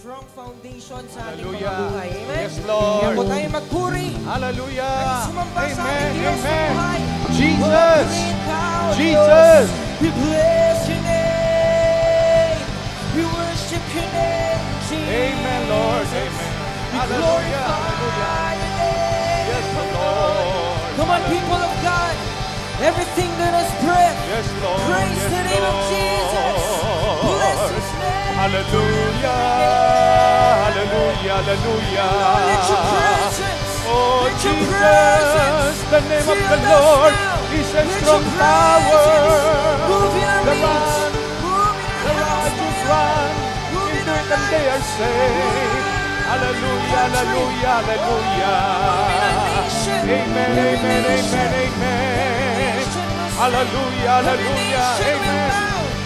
strong foundation sa ating mga Hallelujah. buhay. Amen? Yes, Lord. Kaya po tayo magpuri. Hallelujah. Ay sumamba sa Amen. ating Diyos sa Amen. buhay. Jesus. Purihin ka, O Jesus. Diyos. We bless your name. We worship your name, Jesus. Amen, Lord. Amen. We Hallelujah. glorify your name. Yes, Lord. Come on, people of God. Everything that has breath. Yes, Lord. Praise Yes, the name of Jesus. Bless Lord. his name. Hallelujah. Hallelujah. Hallelujah. Let your presence. Oh, Let your Jesus, presence the name of the fill us Lord now. is a Let your strong tower. presence move in our The midst. run, Move in the our house righteous now. run Move in into our it and they are lives. saved. Hallelujah, hallelujah, hallelujah. Amen, amen, amen, amen. Hallelujah, hallelujah, amen.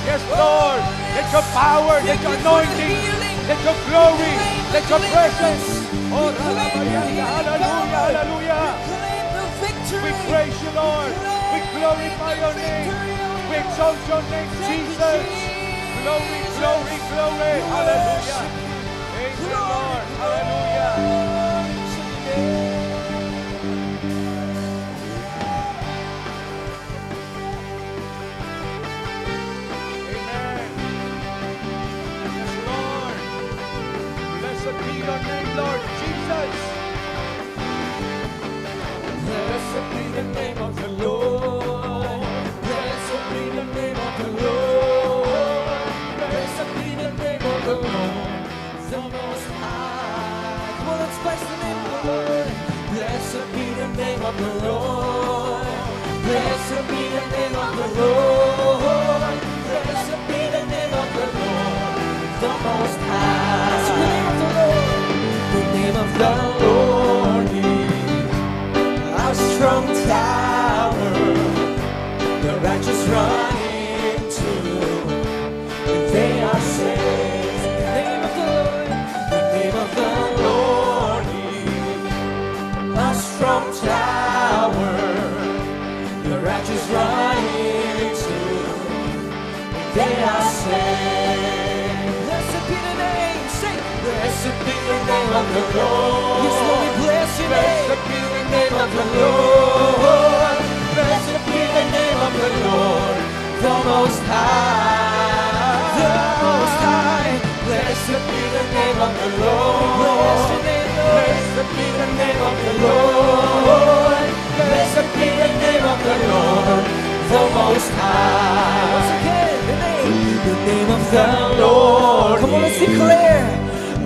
Yes, Lord, let your power, let your anointing, let your glory, let your presence. Oh, hallelujah, hallelujah. We praise you, Lord. We glorify your name. We exalt your name, Jesus. Glory, glory, glory. Hallelujah. Amen, Lord. Hallelujah. Amen. Yes, Lord. Blessed be your name, Lord Jesus. Blessed be the name of the Lord. Blessed be the name of the Lord. Blessed be the name of the Lord, the Most High. Come on, let's bless the name of the Lord. Blessed be the name of the Lord. Blessed be the name of the Lord. Blessed be the name of the Lord, the Most High. That's the name of the Lord. The name of the Lord is a strong tower. The righteous run into, and they are saved. The name of the Lord. The name of the Lord is a strong tower. The righteous run into, and they are saved. Blessed be the name. Sing. Blessed be the name of the Lord. Yes, Lord, we bless your name. Blessed be the name of the Lord. Blessed be the name of the Lord, the Most High. The Most High. Blessed be the name of the Lord. Bless your name, Lord. Blessed be the name of the Lord. Blessed be the name of the Lord, the Most High. Once again, the name. The name of the Lord. Come on, let's declare.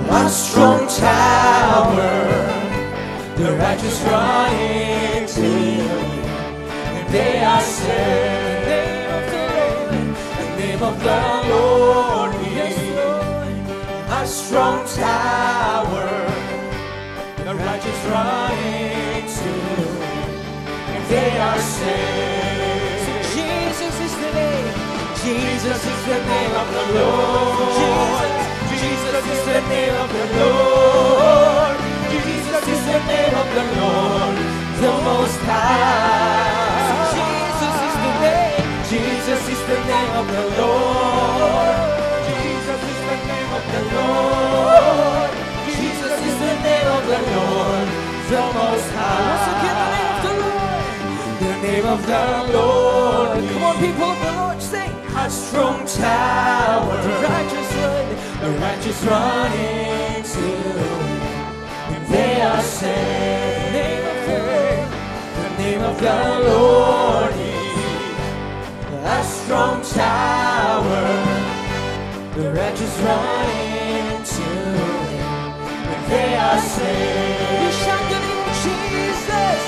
A strong tower, the righteous run into, and they are saved. The name of the Lord is a strong tower, the righteous run into, and they are saved. Jesus is the name. Jesus is the name of the Lord. Jesus is the name of the Lord. Jesus is the name of the Lord, the Most High. Jesus is the name. Jesus is the name of the Lord. Jesus is the name of the Lord. Jesus is the name of the Lord, the Most High. Once again, the name of the Lord. The name of the Lord. Come on, people of the Lord, sing. A strong tower. The righteous run. The righteous run into, and they are saved. The name of the Lord is a strong tower. The righteous run into, and they are saved. You shout the name of Jesus.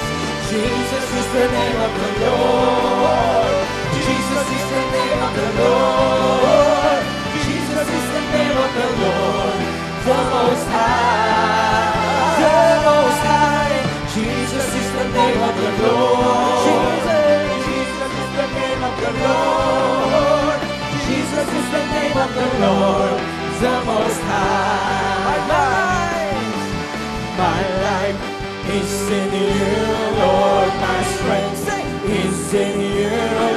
Jesus is the name of the Lord. Jesus is the name of the Lord. Jesus is the name of the Lord, the Most High. The Most High. Jesus is the name of the Lord. Jesus is the name of the Lord. Jesus is the name of the Lord, the Most High. My life is in you, Lord. My strength is in you,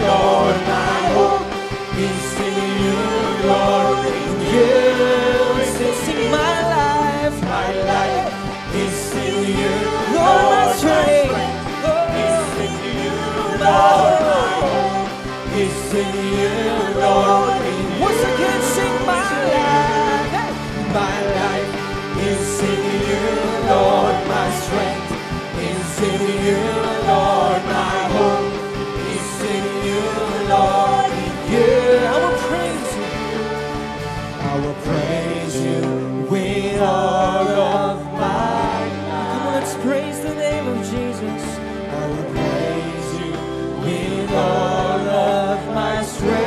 Lord. My hope is in you, Lord. In you, Sing my with all of my life. Come on, let's praise the name of Jesus. I will praise you with all of my strength.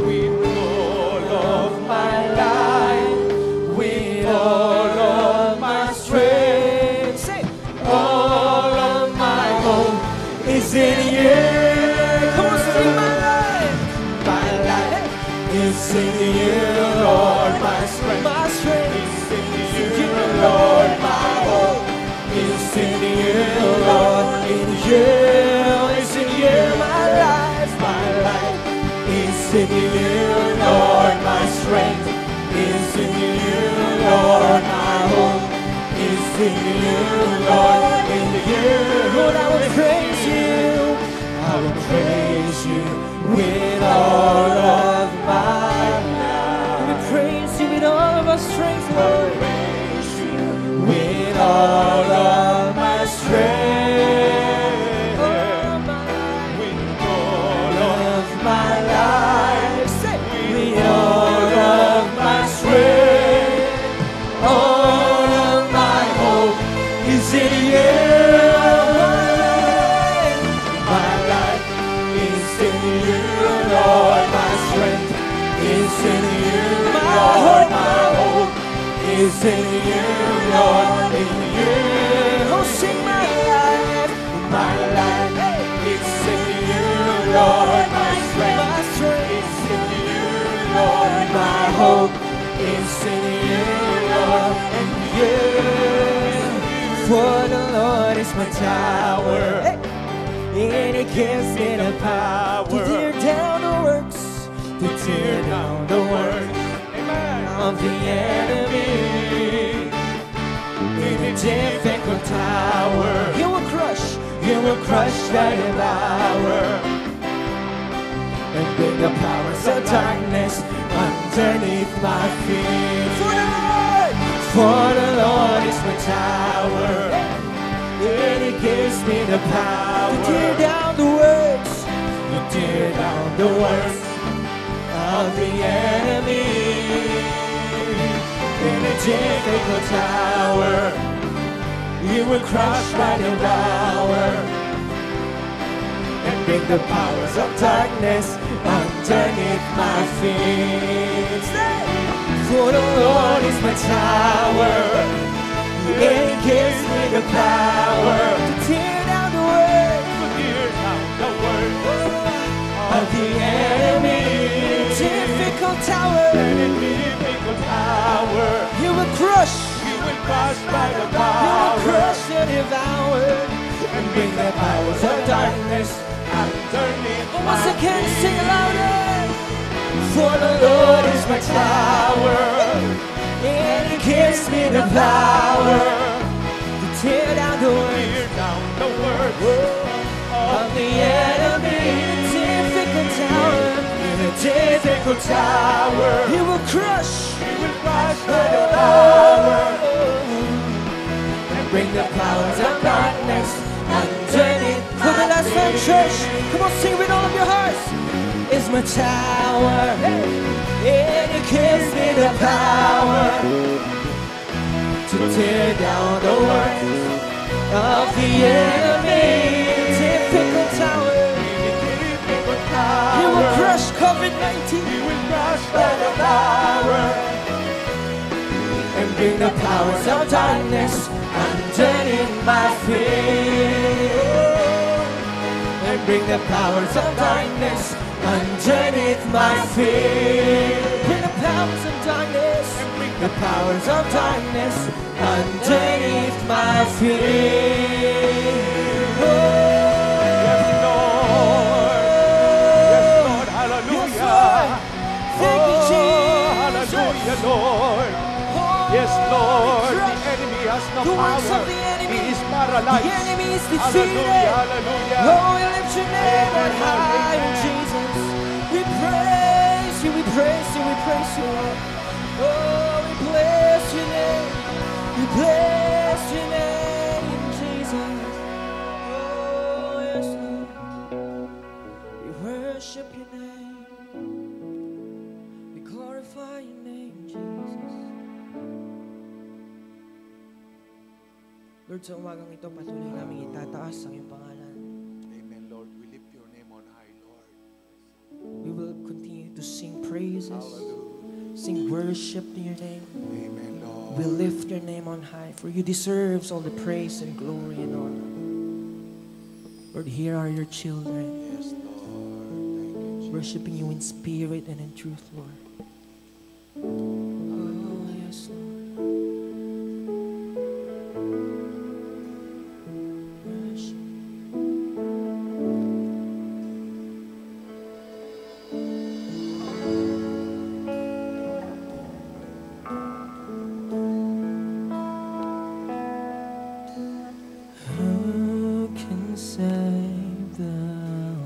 With all of my life. With all of my strength. Say, all of my hope is in you. come on, sing my life. My life is in you, Lord. My strength, My strength is in you, Lord. My hope is in you, Lord. In you, it's in you. My life is in you, Lord. My strength is in you, Lord. My hope is in you, Lord. In you, Lord, I will praise you. I will praise you with all of my life. We praise you with all of our strength, Lord. Praise you with all of my strength. All my life. With all of my life. Say, With all of my strength. All of my hope is in you. My life is in you, Lord. My strength is in you, Lord. My hope is in you, Lord. In you, oh, sing my life. my life is in you, Lord. My strength is in you, Lord. My hope is in you, Lord. In you, For the Lord is my tower. Hey. And He gives me the power to tear down the works, to tear down the works of the enemy. In a difficult tower, He will crush that devour, and bring the powers of darkness underneath my feet. For the Lord is my tower. And He gives me the power to tear down the works, of the enemy. In a difficult tower, He will crush my devour, and bring the powers of darkness underneath my feet. For the Lord is my tower. And He gives me the power to tear down the works, of the enemy. Difficult tower, He will crush by the power. He will crush and devour, and bring the powers of darkness underneath. Once again, sing louder. For the Lord is my tower. And He gives me the power to tear down the works of the enemy. In a difficult tower, He will crush by the power, and bring the powers of darkness underneath. For the last time, church, come on, sing with all of your hearts. Is my tower, and He gives me the power to tear down the works of the enemy. Difficult tower, He will crush COVID-19. He will crush by the power, and bring the powers of darkness underneath my feet. And bring the powers of darkness underneath my feet. Bring the powers of darkness, the powers of darkness underneath my feet. yes, Lord. Yes, Lord. Hallelujah. Thank you, Jesus. Hallelujah, Lord. Yes, Lord. The enemy has no The works power. of the enemy. He is paralyzed. The enemy is defeated. Hallelujah. Oh, we lift your name on high, Amen. Jesus. We praise you, we praise you, we praise you, Lord. Oh, we bless your name. We bless your name, Jesus. Oh, yes, Lord. We worship your name. We glorify your name, Jesus. Lord, sa umagang ito, patuloy namin itataas ang iyong pangalan. Amen, Lord. We lift your name on high, Lord. We will continue to sing praises, Hallelujah. sing worship to your name. Amen, Lord. We lift your name on high, for you deserves all the praise and glory and honor. Lord, here are your children, Yes, Lord. Thank you, Jesus. worshiping you in spirit and in truth, Lord. Oh, yes, Lord. Worship. Who can save the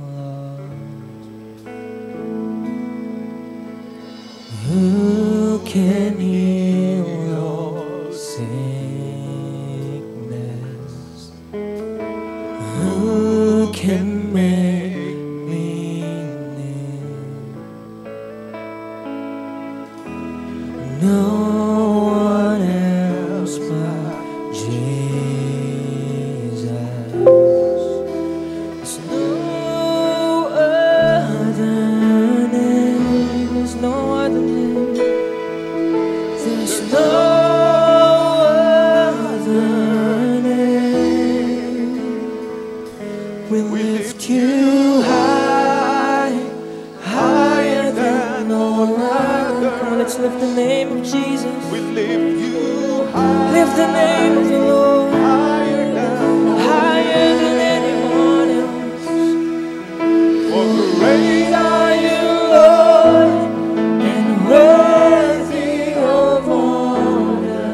lost? Who can heal your sickness? Who can make me new? No one else but Jesus. There's no other name. There's no other name. There's no other name. We lift you high, higher than all other. Come on, let's lift the name of Jesus. We lift you high. Lift the name of the Lord, Higher than higher than anyone else. for great Are you Lord, and worthy of honor,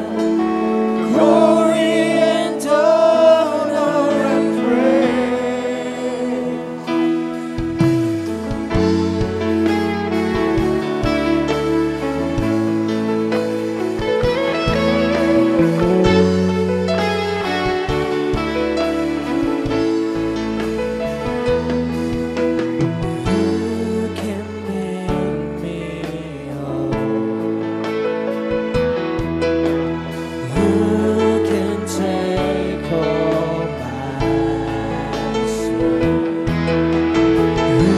glory and honor and praise. Who can make me whole? Who can take all my sin? Who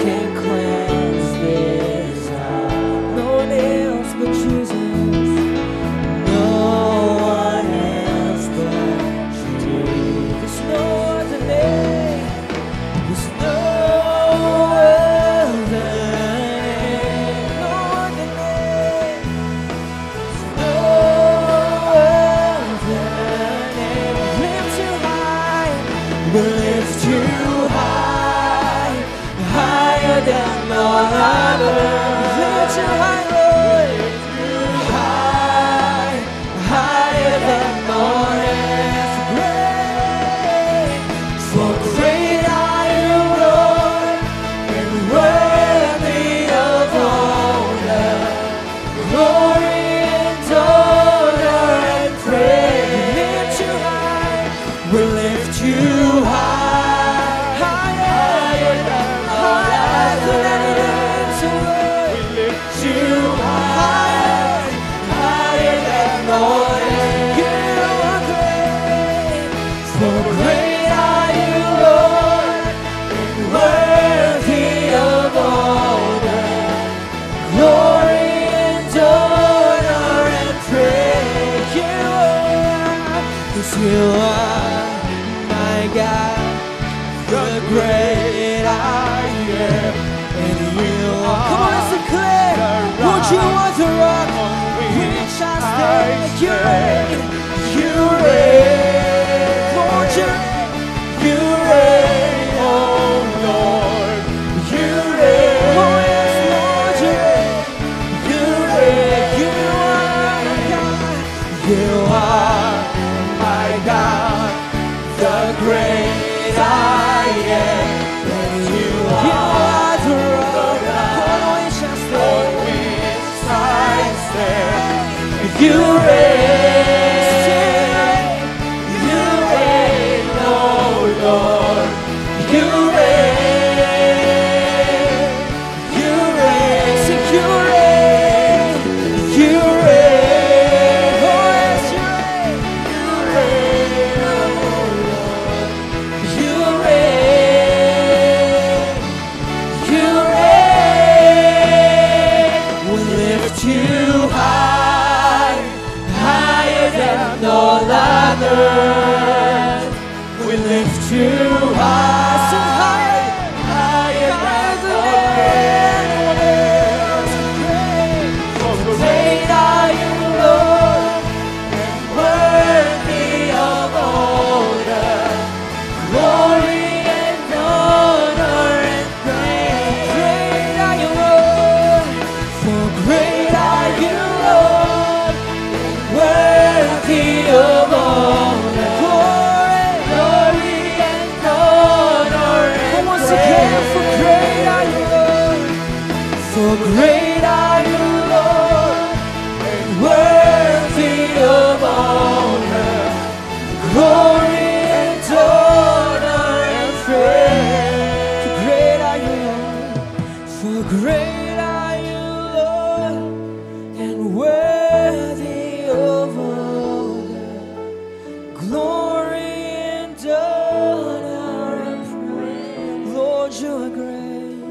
can cleanse this heart? No one else but Jesus. No one else but Jesus. There's no other name. There's no other name. No other name. There's no other name. We lift you high, higher than all others. We lift you high, Lord. High, higher than all else. Great, for great are you, Lord, and worthy of honor, glory and honor and praise. We lift you high, higher than all others. We lift you high, higher than all else. You are great, for great are you, Lord, and worthy of honor, glory and honor and praise. You are my God, the great I am, and you are. Come on, let's declare. Lord, you are the rock on which I stand. You reign, you reign. Lord, you reign, oh Lord, you reign. Oh yes, Lord, you reign, you reign. You are my God, you are my God, the great I am, and you are the rock on which I stand. You reign, oh Lord, you reign, sing you reign, oh yes, you reign. you high, higher than all others. We lift you high, so high, higher than all others. For great are you, Lord, and worthy of all the glory and honor and praise. Great are you, Lord, for great are you, Lord, and worthy of all the glory and honor and once again, for great are you, Lord, for great are you, Lord, and worthy of all the glory and honor and praise. For great are you, Lord, for great are you, Lord, and worthy of all the glory and honor and praise. Lord, you are great,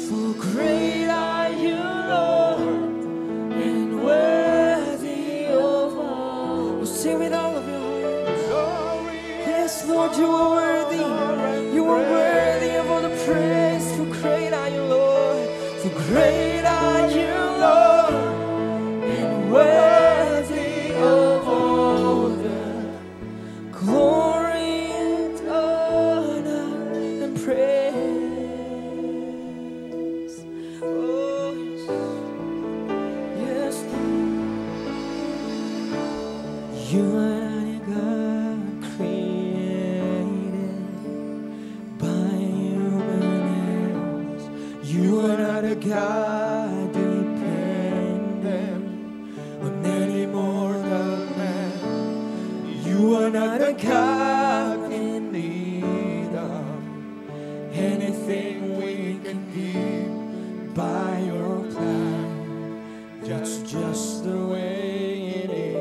for great are you, Lord, and worthy of all. We'll sing with all of your hearts. Yes, Lord, you are worthy. You are worthy of all the praise. For great are you, Lord. For great are you, Lord, and worthy of all the glory and honor and praise. Oh, yes, yes, Lord. You are not a God created by human hands. You are not a God dependent on any mortal man. You are not a God in need of anything we can give by your plan. That's just the way it is.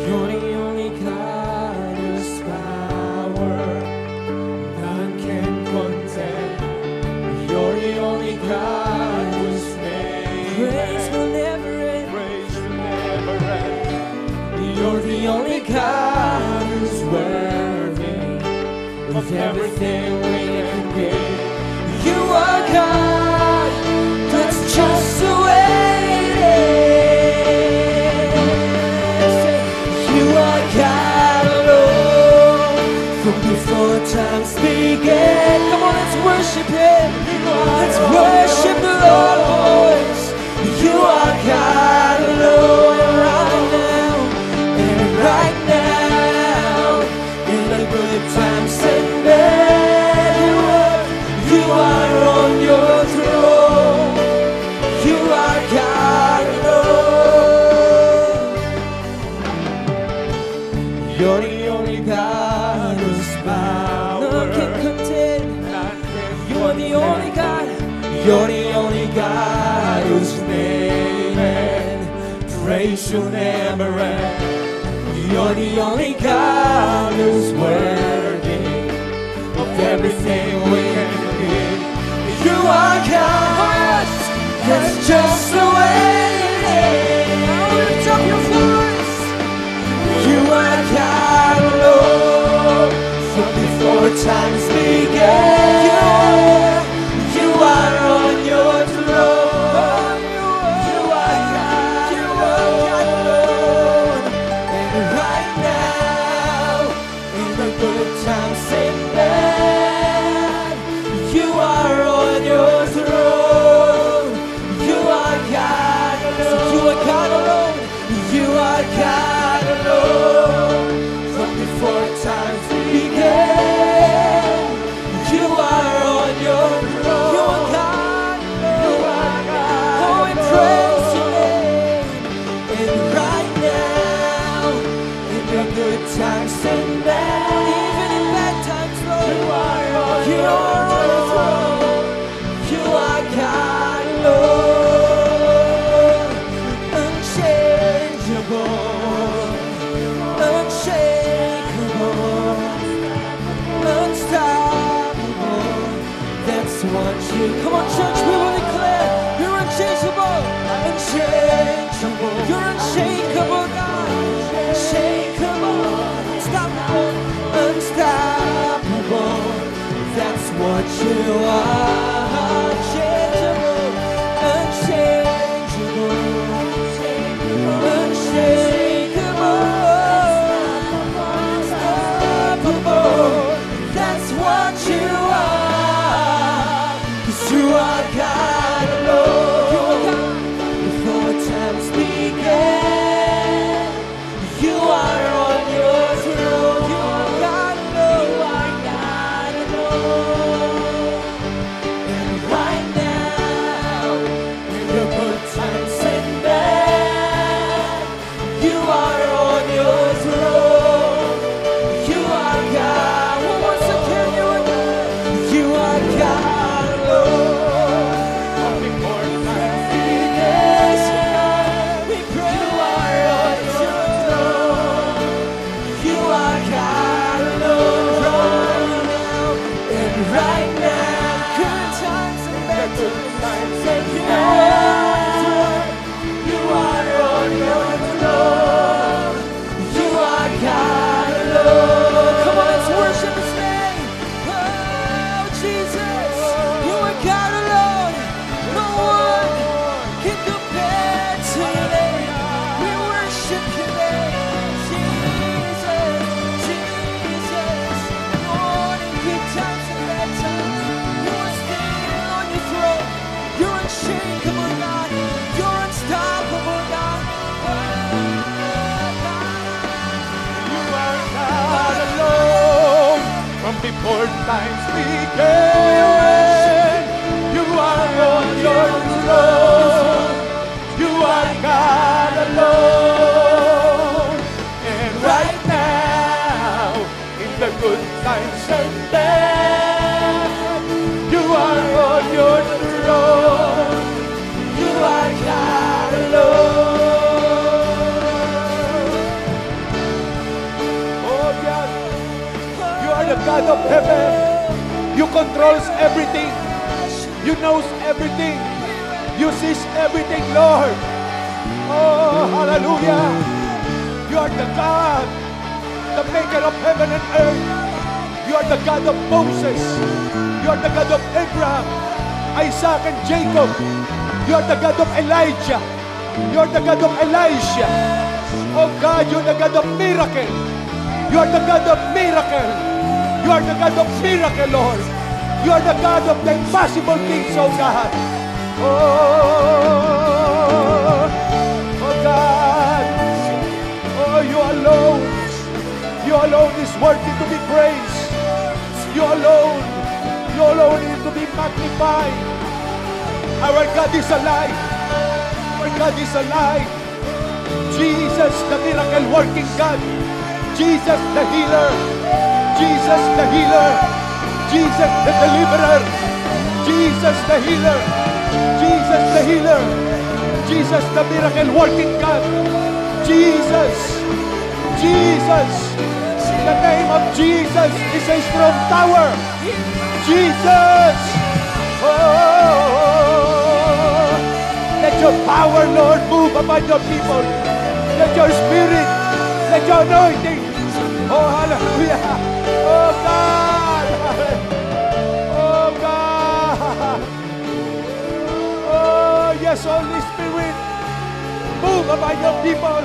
You're the only God whose power none can contend. You're the only God whose name praise will never end. Praise will never end. You're the only God who's worthy of everything we can give. You are God, that's just the way it is. You are God alone, from before times began. Come on, let's worship Him. Let's worship the Lord, boys. You are God alone, and right now, and right now, in the good times and bad, you are on your throne. You are God alone. You're the only God whose power none can contend. You are the only God. You're the only God whose name and praise shall never end. You're the only God who's worthy of everything we can give. You are God, that's just the way it is. Lift up your voice. You are God alone, from before times began. You are on your throne. You are God alone, and right now, in the good times and bad, you are on your throne. You are God alone. You are God alone. You are God alone, from before times began. You you. Come on, church, we will declare you're unchangeable. Unchangeable. You're unshakable, God. Unshakable. Unstoppable. Unstoppable. That's what you are. Unchangeable. Unchangeable. Unshakable. Unstoppable. That's what you are. 'Cause you are God alone. Before times began, you are on your throne. You are God alone. You are God alone. And right now, in the good times and bad, you are on your throne. You are God. Well, once again, you are God. You are God alone. Before times began, we pray. You are on your throne. You are God alone. And right now, good times and bad times and bad, you are on your throne. You are God alone. Come on, let's worship His name. Oh, Jesus, you are God alone. No one can compare to your name. We worship your name, Jesus, Jesus. Lord, in good times and bad times, you are standing on your throne. You're unshakable, God. You're unstoppable, God. You are God alone. From before times began, you are on your throne. You are God alone. And right now, in the good times and bad, you are on your throne. You are God alone. Oh God, you are the God of heaven. You controls everything. You knows everything. You sees everything, Lord. Oh, hallelujah. You are the God, the maker of heaven and earth. You are the God of Moses. You are the God of Abraham, Isaac, and Jacob. You are the God of Elijah. You are the God of Elisha. Oh God, you are the God of miracle. You are the God of miracle. You are the God of miracle, Lord. You are the God of the impossible things, oh God. Oh, oh God. Oh, you alone. You alone is worthy to be praised. You alone is to be magnified. Our God is alive. Our God is alive. Jesus, the miracle working God. Jesus, the healer. Jesus, the healer. Jesus, the deliverer. Jesus, the healer. Jesus, the healer. Jesus, the miracle working God. Jesus. Jesus. The name of Jesus is a strong tower. Jesus. Oh, let your power, Lord, move upon your people. Let your spirit, let your anointing. Oh, hallelujah. Oh, God. Oh, God. Oh, yes, Holy Spirit. Move upon your people.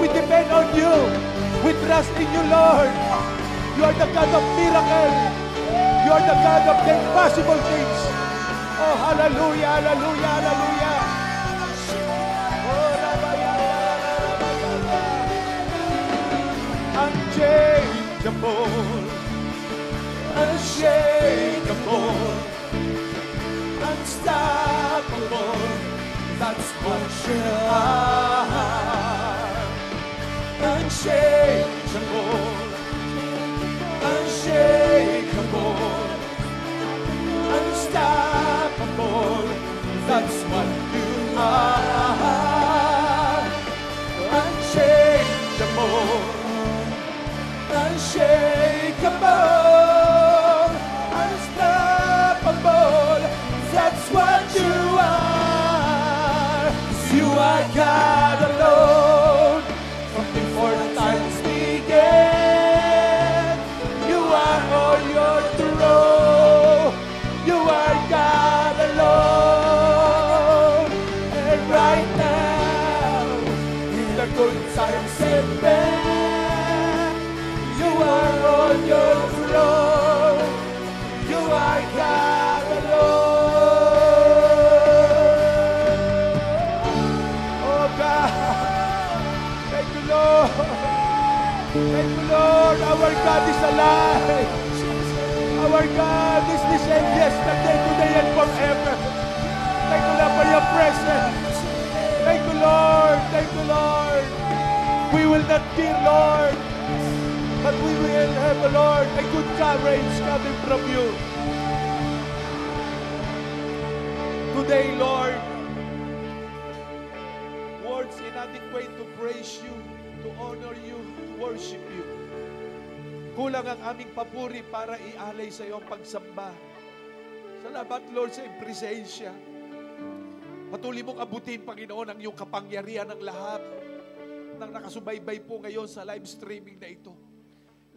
We depend on you. We trust in you, Lord. You are the God of miracle. You are the God of the impossible things. Oh, hallelujah, hallelujah, hallelujah. Unchangeable, unshakable, unstoppable. That's what you are. Unchangeable, unshakable, unstoppable. That's what you are. Unchangeable, unshakable, unstoppable. God is alive. Our God is the same yesterday, today, and forever. Thank you, Lord, for your presence. Thank you, Lord. Thank you, Lord. We will not fear, Lord, but we will have, Lord, a good courage coming from you. Today, Lord, words inadequate to praise you, to honor you, to worship you. Kulang ang aming papuri para ialay sa iyong pagsamba. Salamat, Lord, sa iyong presensya. Patuloy mong abutin, Panginoon, ang iyong kapangyarihan ng lahat ng nakasubaybay po ngayon sa live streaming na ito.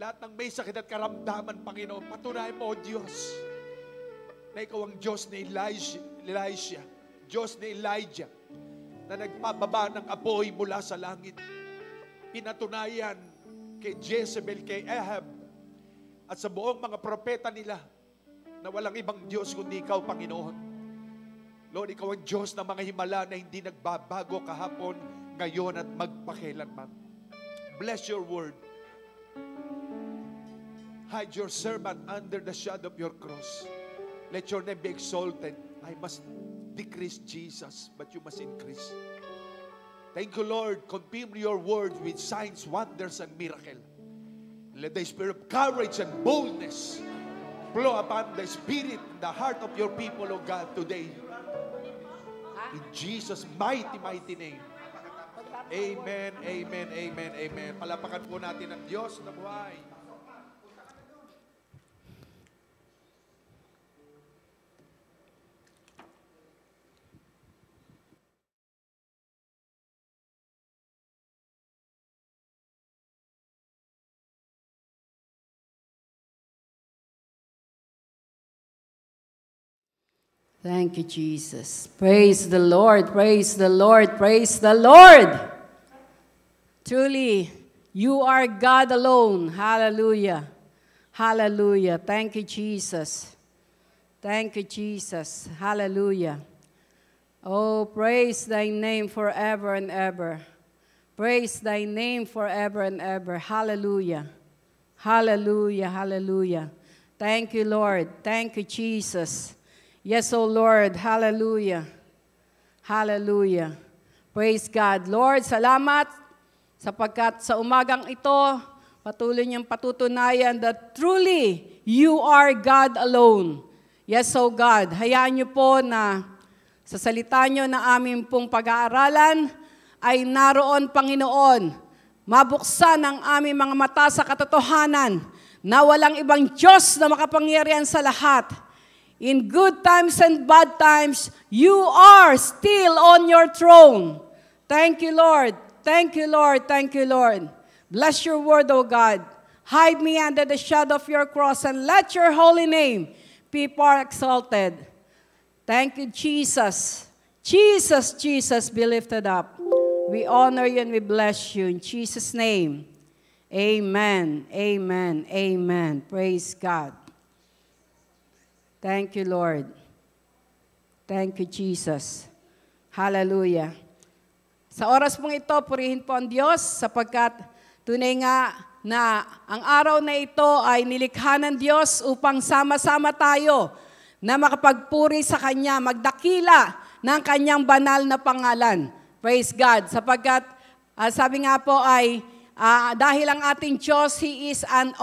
Lahat ng may sakit at karamdaman, Panginoon, patunayan mo, O Diyos, na ikaw ang Diyos ni Elijah, Diyos ni Elijah, na nagpababa ng apoy mula sa langit. Pinatunayan kay Jezebel, kay Ahab, at sa buong mga propeta nila, na walang ibang Diyos kundi ikaw, Panginoon. Lord, ikaw ang Diyos ng mga himala na hindi nagbabago kahapon, ngayon at magpakailanman. Bless your word. Hide your servant under the shadow of your cross. Let your name be exalted. I must decrease, Jesus, but you must increase. Thank you, Lord. Confirm your word with signs, wonders, and miracles. Let the spirit of courage and boldness flow upon the spirit and the heart of your people, O God, today. In Jesus' mighty, mighty name. Amen, amen, amen, amen. Palapakan po natin ang Diyos na buhay. Thank you, Jesus. Praise the Lord, praise the Lord, praise the Lord. Truly, you are God alone. Hallelujah. Hallelujah. Thank you, Jesus. Thank you, Jesus. Hallelujah. Oh, praise thy name forever and ever. Praise thy name forever and ever. Hallelujah. Hallelujah. Hallelujah. Thank you, Lord. Thank you, Jesus. Yes, oh Lord. Hallelujah. Hallelujah. Praise God. Lord, salamat sapagkat sa umagang ito, patuloy niyang patutunayan that truly, you are God alone. Yes, oh God. Hayaan niyo po na sa salita niyo na aming pong pag-aaralan ay naroon, Panginoon, mabuksan ang aming mga mata sa katotohanan na walang ibang Diyos na makapangyarihan sa lahat. In good times and bad times, you are still on your throne. Thank you, Lord. Thank you, Lord. Thank you, Lord. Bless your word, O God. Hide me under the shadow of your cross and let your holy name be far exalted. Thank you, Jesus. Jesus, Jesus, be lifted up. We honor you and we bless you in Jesus' name. Amen. Amen. Amen. Praise God. Thank you, Lord. Thank you, Jesus. Hallelujah. Sa oras pong ito, purihin po ang Diyos sapagkat tunay nga na ang araw na ito ay nilikha ng Diyos upang sama-sama tayo na makapagpuri sa Kanya, magdakila ng Kanyang banal na pangalan. Praise God. Sapagkat sabi nga po ay dahil ang ating Diyos, He is an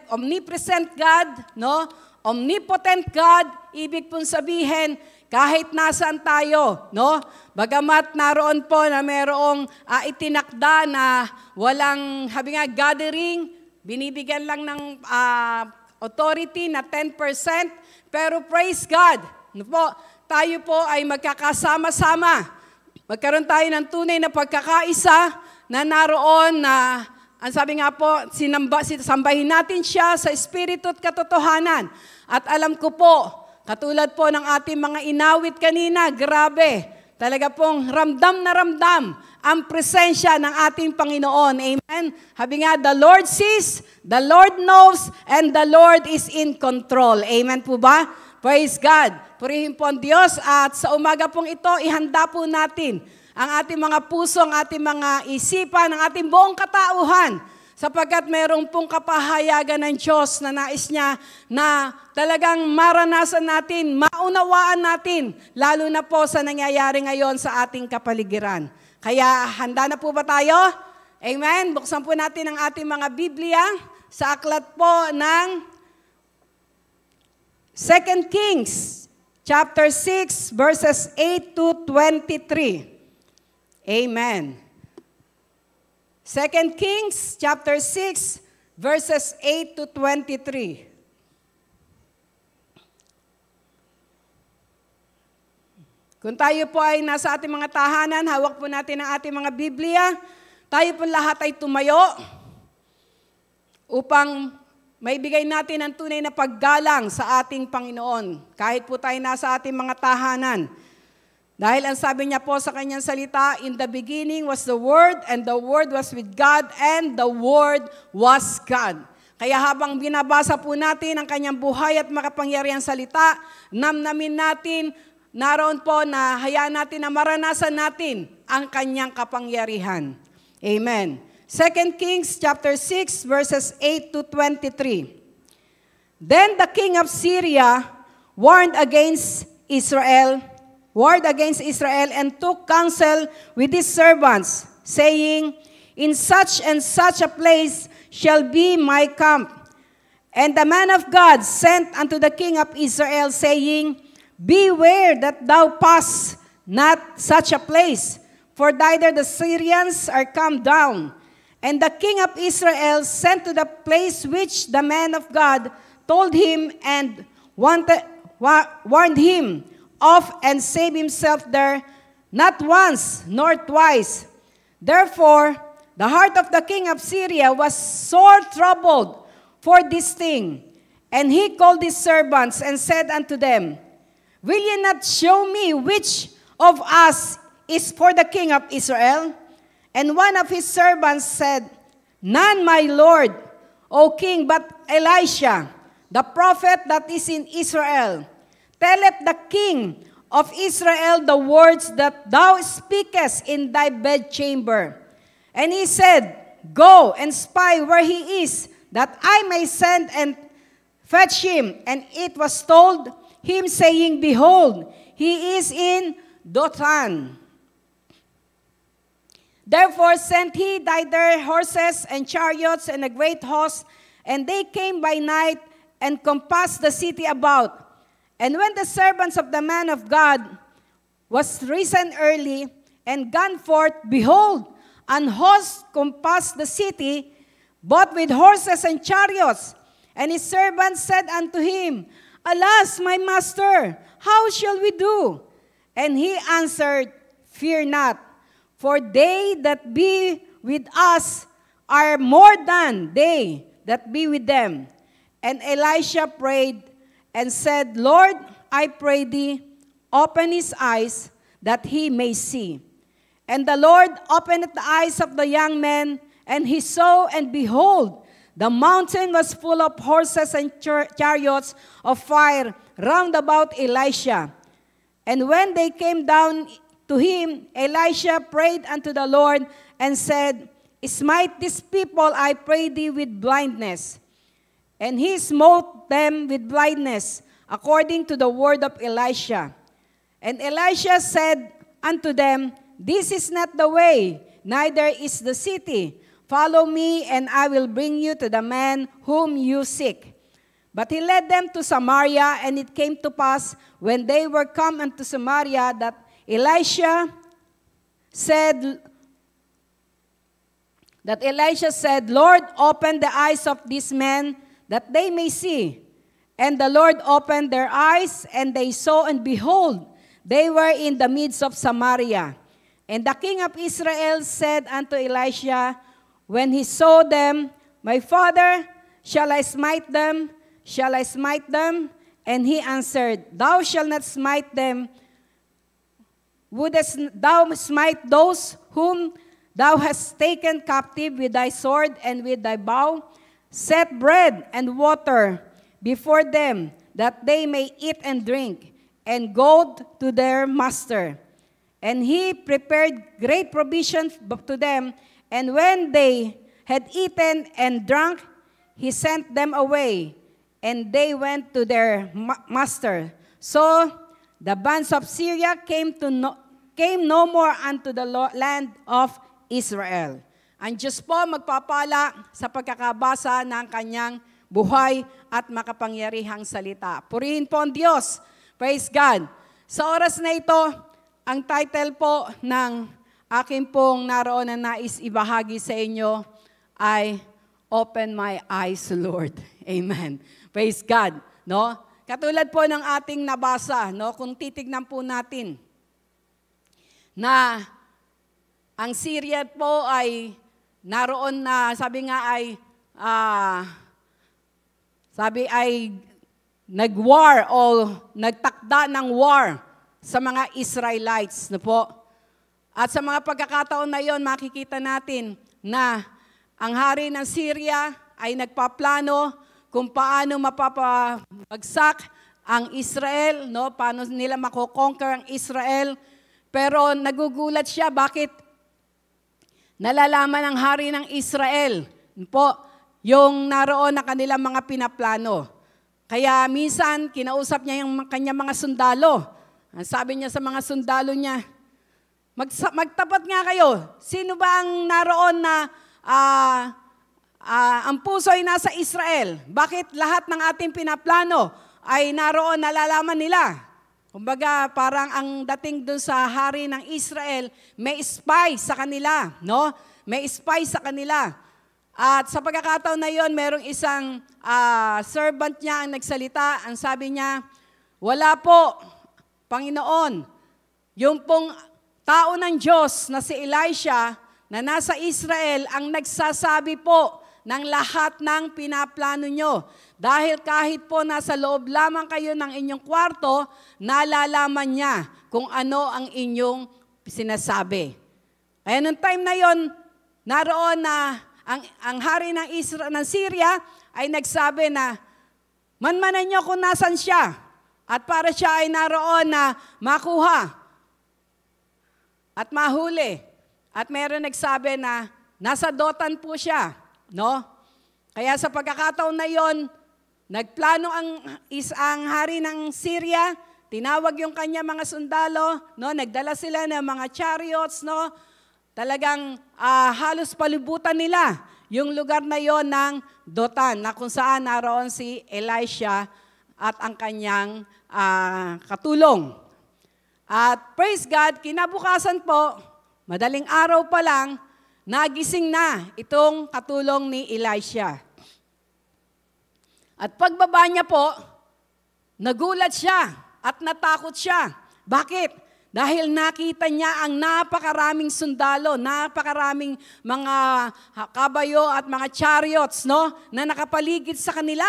omnipresent God, no? Omnipotent God, ibig pong sabihin, kahit nasaan tayo, no? Bagamat naroon po na mayroong itinakda na walang, habi nga, gathering, binibigyan lang ng authority na 10%, pero praise God, no po, tayo po ay magkakasama-sama. Magkaroon tayo ng tunay na pagkakaisa na naroon na ang sabi nga po, sambahin natin siya sa espiritu at katotohanan. At alam ko po, katulad po ng ating mga inawit kanina, grabe, talaga pong ramdam na ramdam ang presensya ng ating Panginoon. Amen? Habi nga, the Lord sees, the Lord knows, and the Lord is in control. Amen po ba? Praise God. Purihin po ang Diyos at sa umaga pong ito, ihanda po natin ang ating mga puso, ang ating mga isipan, ang ating buong katauhan sapagkat merong pong kapahayagan ng Diyos na nais niya na talagang maranasan natin, maunawaan natin, lalo na po sa nangyayari ngayon sa ating kapaligiran. Kaya handa na po ba tayo? Amen? Buksan po natin ang ating mga Biblia sa aklat po ng 2 Kings, chapter 6, verses 8 to 23. Amen. 2 Kings chapter 6, verses 8 to 23. Kung tayo po ay nasa ating mga tahanan, hawak po natin ang ating mga Biblia, tayo po lahat ay tumayo upang maibigay natin ang tunay na paggalang sa ating Panginoon. Kahit po tayo nasa ating mga tahanan. Dahil ang sabi niya po sa kanyang salita, in the beginning was the Word, and the Word was with God, and the Word was God. Kaya habang binabasa po natin ang kanyang buhay at makapangyarihang salita, namnamin natin, naroon po na hayaan natin na maranasan natin ang kanyang kapangyarihan. Amen. 2 Kings chapter 6, verses 8 to 23. Then the king of Syria warred against Israel and took counsel with his servants, saying, in such and such a place shall be my camp. And the man of God sent unto the king of Israel, saying, beware that thou pass not such a place, for thither the Syrians are come down. And the king of Israel sent to the place which the man of God told him and warned him of, and saved himself there, not once nor twice. Therefore, the heart of the king of Syria was sore troubled for this thing. And he called his servants and said unto them, will ye not show me which of us is for the king of Israel? And one of his servants said, none, my lord, O king, but Elisha, the prophet that is in Israel. Telleth the king of Israel the words that thou speakest in thy bedchamber. And he said, go and spy where he is, that I may send and fetch him. And it was told him, saying, behold, he is in Dothan. Therefore sent he thither horses and chariots and a great host, and they came by night and compassed the city about. And when the servants of the man of God was risen early and gone forth, behold, an host compassed the city, both with horses and chariots. And his servants said unto him, alas, my master, how shall we do? And he answered, fear not, for they that be with us are more than they that be with them. And Elisha prayed and said, Lord, I pray thee, open his eyes, that he may see. And the Lord opened the eyes of the young man, and he saw, and behold, the mountain was full of horses and chariots of fire round about Elisha. And when they came down to him, Elisha prayed unto the Lord, and said, smite this people, I pray thee, with blindness. And he smote them with blindness, according to the word of Elisha. And Elisha said unto them, this is not the way, neither is the city. Follow me, and I will bring you to the man whom you seek. But he led them to Samaria, and it came to pass, when they were come unto Samaria, that Elisha said, Lord, open the eyes of these men, that they may see. And the Lord opened their eyes, and they saw, and behold, they were in the midst of Samaria. And the king of Israel said unto Elisha, when he saw them, my father, shall I smite them? Shall I smite them? And he answered, thou shalt not smite them. Wouldest thou smite those whom thou hast taken captive with thy sword and with thy bow? Set bread and water before them, that they may eat and drink, and go to their master. And he prepared great provision to them, and when they had eaten and drunk, he sent them away, and they went to their master. So the bands of Syria came no more unto the land of Israel. Ang Diyos po magpapala sa pagkakabasa ng kanyang buhay at makapangyarihang salita. Purihin po ang Diyos. Praise God. Sa oras na ito, ang title po ng aking pong naroon na nais ibahagi sa inyo ay Open My Eyes, Lord. Amen. Praise God. No? Katulad po ng ating nabasa, no? Kung titignan po natin na ang Syria po ay naroon na, sabi ay nag-war o nagtakda ng war sa mga Israelites. No po? At sa mga pagkakataon na yon, makikita natin na ang hari ng Syria ay nagpaplano kung paano mapapabagsak ang Israel, no? Paano nila mako-conquer ang Israel. Pero nagugulat siya, bakit nalalaman ng hari ng Israel po yung naroon na kanilang mga pinaplano. Kaya minsan, kinausap niya yung kanyang mga sundalo. Sabi niya sa mga sundalo niya, magtapat nga kayo. Sino ba ang naroon na ang puso ay nasa Israel? Bakit lahat ng ating pinaplano ay naroon, nalalaman nila? Kumbaga, parang ang dating doon sa hari ng Israel, may spy sa kanila, no? May spy sa kanila. At sa pagkakataon na yon, merong isang servant niya ang nagsalita. Ang sabi niya, wala po, Panginoon, yung pong tao ng Diyos na si Elisha na nasa Israel ang nagsasabi po ng lahat ng pinaplano nyo. Dahil kahit po nasa loob lamang kayo ng inyong kwarto, nalalaman niya kung ano ang inyong sinasabi. Kaya nung time na yon, naroon na ang hari ng Syria ay nagsabi na, manmanan nyo kung nasan siya. At para siya ay naroon na makuha at mahuli. At meron nagsabi na nasa Dotan po siya. No? Kaya sa pagkakataon na yon, nagplano ang hari ng Syria, tinawag yung kanya mga sundalo, no? Nagdala sila ng mga chariots, no? Talagang halos palibutan nila yung lugar na yon ng Dotan, na kung saan naroon si Elisha at ang kanyang katulong. At praise God, kinabukasan po, madaling araw pa lang, nagising na itong katulong ni Elisha. At pagbaba niya po, nagulat siya at natakot siya. Bakit? Dahil nakita niya ang napakaraming sundalo, napakaraming mga kabayo at mga chariots, no, na nakapaligid sa kanila.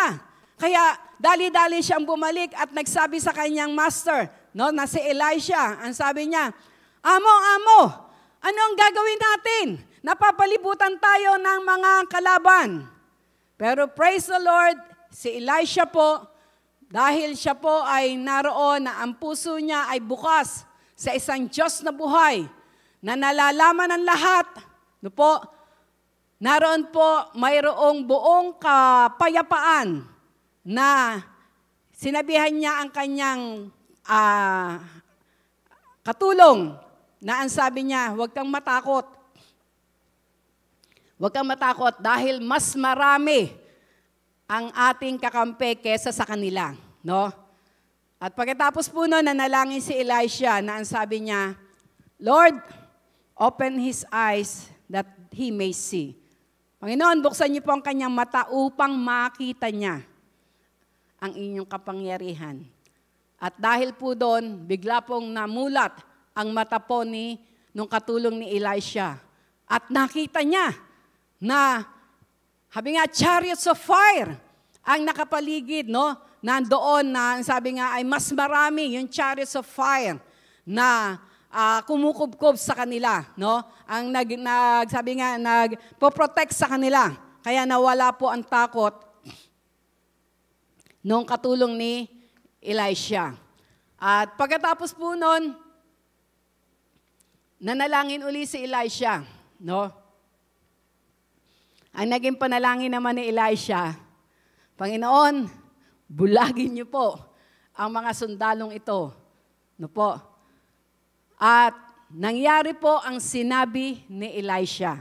Kaya dali-dali siyang bumalik at nagsabi sa kanyang master, no, na si Elisha. Ang sabi niya, Amo, ano ang gagawin natin? Napapalibutan tayo ng mga kalaban. Pero praise the Lord, si Elisha po, dahil siya po ay naroon na ang puso niya ay bukas sa isang Diyos na buhay, na nalalaman ng lahat, no po, naroon po mayroong buong kapayapaan na sinabihan niya ang kanyang katulong, na ang sabi niya, huwag kang matakot. Huwag kang matakot dahil mas marami ang ating kakampi kesa sa kanila. No? At pagkatapos po nun, nanalangin si Elisha na ang sabi niya, Lord, open his eyes that he may see. Panginoon, buksan niyo po ang kanyang mata upang makita niya ang inyong kapangyarihan. At dahil po doon, bigla pong namulat ang mata po nung katulong ni Elisha. At nakita niya na, sabi nga, chariots of fire ang nakapaligid, no? Nandoon na, sabi nga, ay mas marami yung chariots of fire na kumukubkob sa kanila, no? Ang sabi nga, nagpo-protect sa kanila. Kaya nawala po ang takot nung katulong ni Elisha. At pagkatapos po nun, nanalangin uli si Elisha, no? Ang naging panalangin naman ni Elisha, Panginoon, bulagin niyo po ang mga sundalong ito. No po. At nangyari po ang sinabi ni Elisha.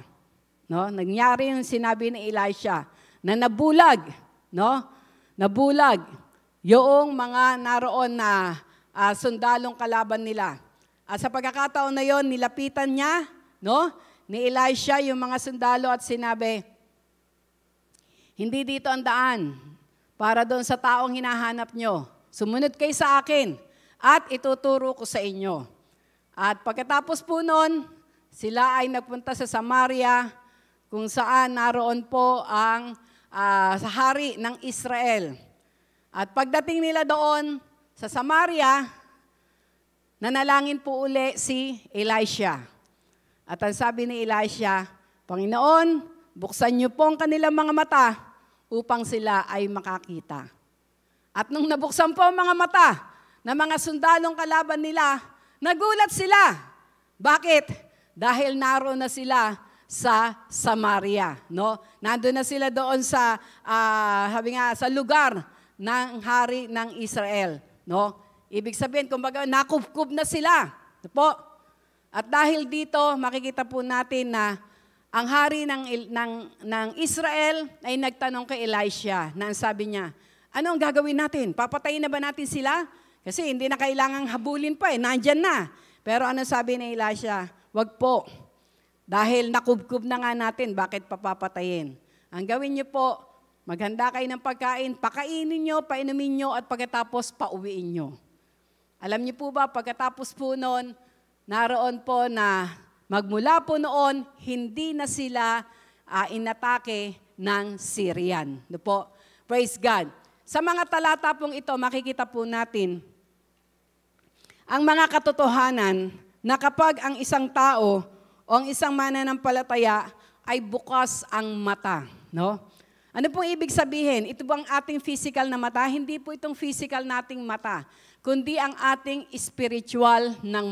No? Nangyari yung sinabi ni Elisha na nabulag, no? Nabulag yung mga naroon na sundalong kalaban nila. At sa pagkakataon na yon, nilapitan niya, no? Ni Elisha yung mga sundalo at sinabi, hindi dito ang daan para doon sa taong hinahanap nyo. Sumunod kayo sa akin at ituturo ko sa inyo. At pagkatapos po noon, sila ay nagpunta sa Samaria kung saan naroon po ang sa hari ng Israel. At pagdating nila doon sa Samaria, nanalangin po uli si Elisha. At ang sabi ni Elisha, Panginoon, buksan niyo po ang kanilang mga mata upang sila ay makakita. At nung nabuksan po ang mga mata ng mga sundalong kalaban nila, nagulat sila. Bakit? Dahil naroon na sila sa Samaria, no? Nandoon na sila doon sa sa lugar ng hari ng Israel, no? Ibig sabihin, kumbaga nakubkob na sila. No po? At dahil dito, makikita po natin na ang hari ng Israel ay nagtanong kay Elisha na ang sabi niya, ano ang gagawin natin? Papatayin na ba natin sila? Kasi hindi na kailangang habulin pa nandyan na. Pero ano sabi ni Elisha? Wag po. Dahil nakubkob na nga natin, bakit papapatayin? Ang gawin niyo po, maghanda kayo ng pagkain, pakainin niyo, painumin niyo, at pagkatapos pauwiin niyo. Alam niyo po ba, pagkatapos po noon, naroon po na magmula po noon, hindi na sila inatake ng Syrian. No po? Praise God. Sa mga talata pong ito, makikita po natin ang mga katotohanan na kapag ang isang tao o ang isang mananampalataya ay bukas ang mata. No? Ano pong ibig sabihin? Ito bang ating physical na mata? Hindi po itong physical nating mata, kundi ang ating spiritual na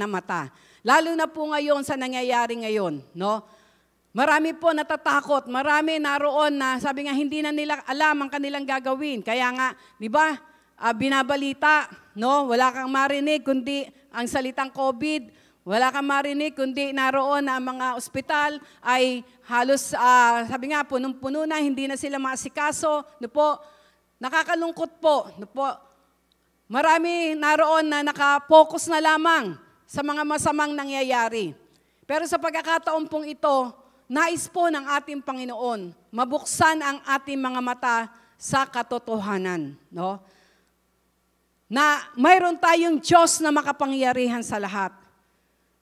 mata. Lalo na po ngayon sa nangyayari ngayon, no? Marami po natatakot, marami naroon na sabi nga hindi na nila alam ang kanilang gagawin. Kaya nga, 'di ba? Binabalita, no? Wala kang marinig kundi ang salitang COVID, wala kang marinig kundi naroon na ang mga ospital ay halos sabi nga punong-puno na, hindi na sila maasikaso, no po? Nakakalungkot po, no po? Marami naroon na naka-focus na lamang sa mga masamang nangyayari. Pero sa pagkakataon pong ito, nais po ng ating Panginoon, mabuksan ang ating mga mata sa katotohanan. No? Na mayroon tayong Diyos na makapangyarihan sa lahat.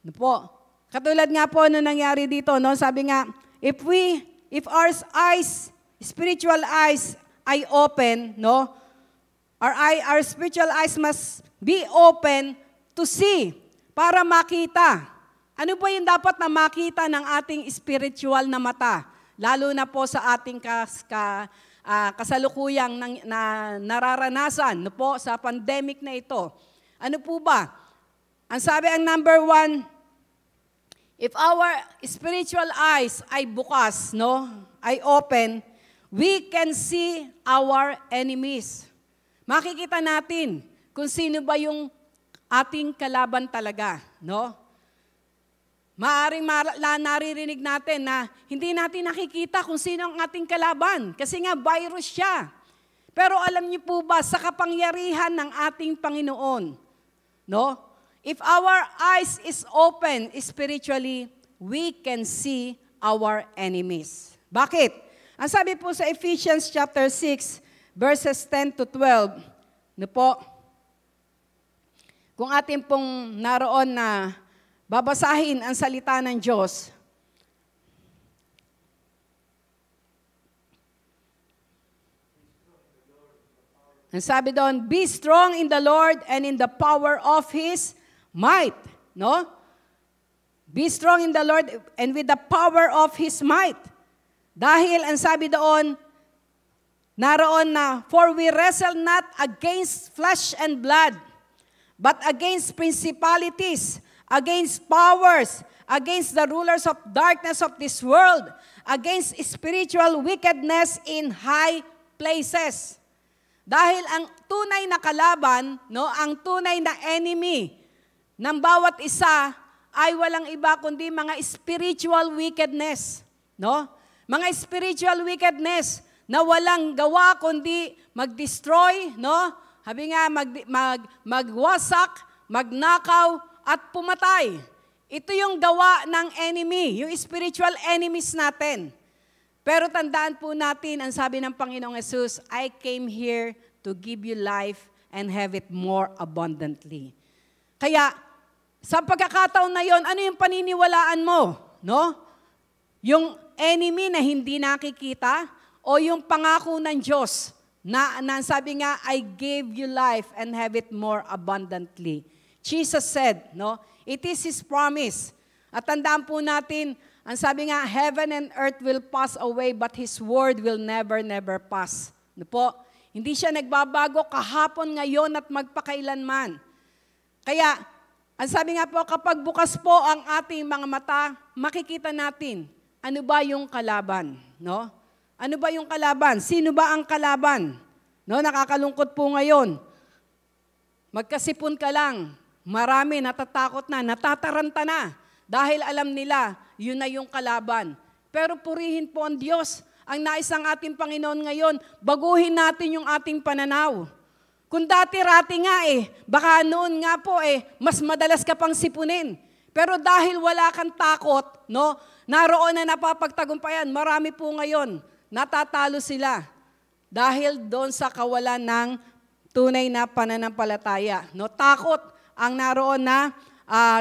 No po? Katulad nga po na nangyari dito, no? Sabi nga, if our eyes, spiritual eyes ay open, no? Our spiritual eyes must be open to see, para makita. Ano ba yung dapat na makita ng ating spiritual na mata? Lalo na po sa ating kasalukuyang nararanasan, no po, sa pandemic na ito. Ano po ba? Ang sabi ang number 1, if our spiritual eyes ay bukas, no, ay open, we can see our enemies. Makikita natin kung sino ba yung ating kalaban talaga, no? Maaring naririnig natin na hindi natin nakikita kung sino ang ating kalaban kasi nga virus siya. Pero alam niyo po ba sa kapangyarihan ng ating Panginoon, no? If our eyes is open spiritually, we can see our enemies. Bakit? Ang sabi po sa Ephesians chapter 6 verses 10 to 12, no po? Kung atin pong naroon na babasahin ang salita ng Diyos, ang sabi doon, be strong in the Lord and in the power of His might. No? Be strong in the Lord and with the power of His might. Dahil ang sabi doon, naroon na, for we wrestle not against flesh and blood, but against principalities, against powers, against the rulers of darkness of this world, against spiritual wickedness in high places. Dahil ang tunay na kalaban, no, ang tunay na enemy ng bawat isa ay walang iba kundi mga spiritual wickedness, no? Mga spiritual wickedness na walang gawa kundi mag-destroy, no? Sabi nga, magwasak, magnakaw, at pumatay. Ito yung gawa ng enemy, yung spiritual enemies natin. Pero tandaan po natin, ang sabi ng Panginoong Jesus, I came here to give you life and have it more abundantly. Kaya, sa pagkakataon na yon, ano yung paniniwalaan mo? No? Yung enemy na hindi nakikita o yung pangako ng Diyos na sabi nga, I gave you life and have it more abundantly. Jesus said, no, it is His promise. At tandaan po natin, ang sabi nga, heaven and earth will pass away, but His word will never, never pass. Ano po? Hindi siya nagbabago kahapon, ngayon, at magpakailanman. Kaya, ang sabi nga po, kapag bukas po ang ating mga mata, makikita natin, ano ba yung kalaban? No? Ano ba yung kalaban? Sino ba ang kalaban? No, nakakalungkot po ngayon. Magkasipon ka lang. Marami natatakot na, natataranta na. Dahil alam nila, yun na yung kalaban. Pero purihin po ang Diyos. Ang nais ng ating Panginoon ngayon, baguhin natin yung ating pananaw. Kung dati-rati nga baka noon nga po mas madalas ka pang sipunin. Pero dahil wala kang takot, no, naroon na napapagtagumpayan, marami po ngayon, natatalo sila. Dahil doon sa kawalan ng tunay na pananampalataya. No, takot ang naroon na,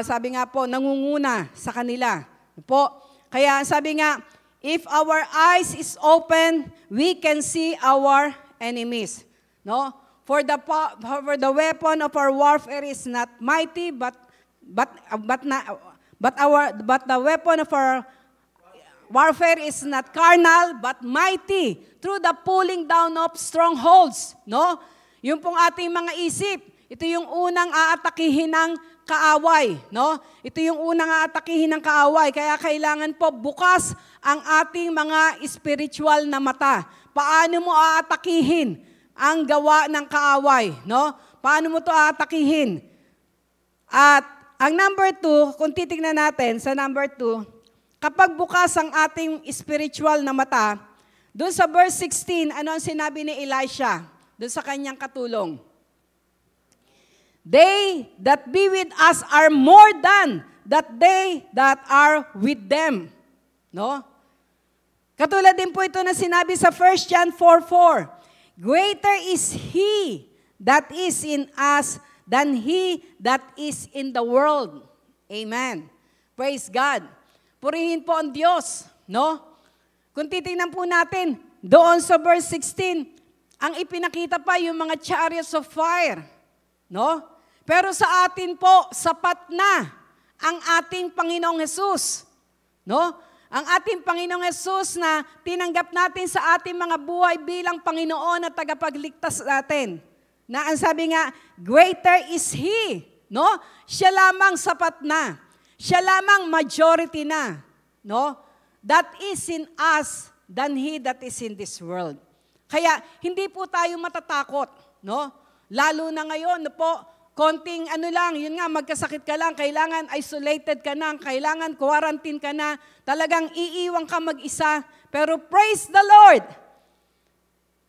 sabi nga po, nangunguna sa kanila. Po, kaya sabi nga, if our eyes is open, we can see our enemies. No? For the weapon of our warfare is not mighty, but the weapon of our warfare is not carnal, but mighty through the pulling down of strongholds. No? Yung pong ating mga isip, ito yung unang aatakihin ng kaaway. No? Ito yung unang aatakihin ng kaaway. Kaya kailangan po bukas ang ating mga spiritual na mata. Paano mo aatakihin ang gawa ng kaaway? No? Paano mo ito aatakihin? At ang number 2, kung titignan natin sa number 2, kapag bukas ang ating spiritual na mata, doon sa verse 16, ano ang sinabi ni Elisha? Doon sa kanyang katulong. They that be with us are more than that they that are with them. No? Katulad din po ito na sinabi sa 1 John 4:4. Greater is He that is in us than he that is in the world. Amen. Praise God. Purihin po ang Diyos. No? Kung titingnan po natin, doon sa verse 16, ang ipinakita pa yung mga chariots of fire. No? Pero sa atin po, sapat na ang ating Panginoong Jesus. No? Ang ating Panginoong Jesus na tinanggap natin sa ating mga buhay bilang Panginoon at tagapagligtas natin. Na ang sabi nga, greater is He. No? Siya lamang sapat na. Siya lamang majority na. No? That is in us than he that is in this world. Kaya hindi po tayo matatakot. No? Lalo na ngayon, no po, konting ano lang, yun nga, magkasakit ka lang, kailangan isolated ka na, kailangan quarantine ka na, talagang iiwan ka mag-isa. Pero praise the Lord!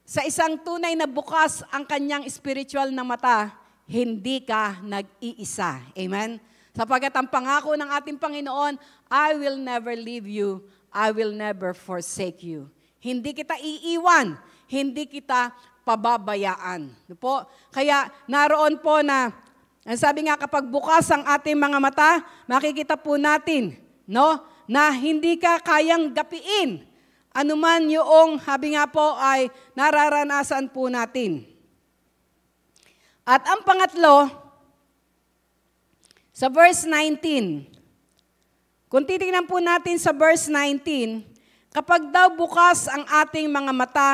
Sa isang tunay na bukas ang kanyang spiritual na mata, hindi ka nag-iisa. Amen? Sapagkat ang pangako ng ating Panginoon, I will never leave you, I will never forsake you. Hindi kita iiwan, hindi kita pababayaan. Po? Kaya naroon po na, ang sabi nga kapag bukas ang ating mga mata, makikita po natin, no, na hindi ka kayang gapiin. Anuman yung, sabi nga po, ay nararanasan po natin. At ang pangatlo, sa verse 19, kung titignan po natin sa verse 19, kapag daw bukas ang ating mga mata,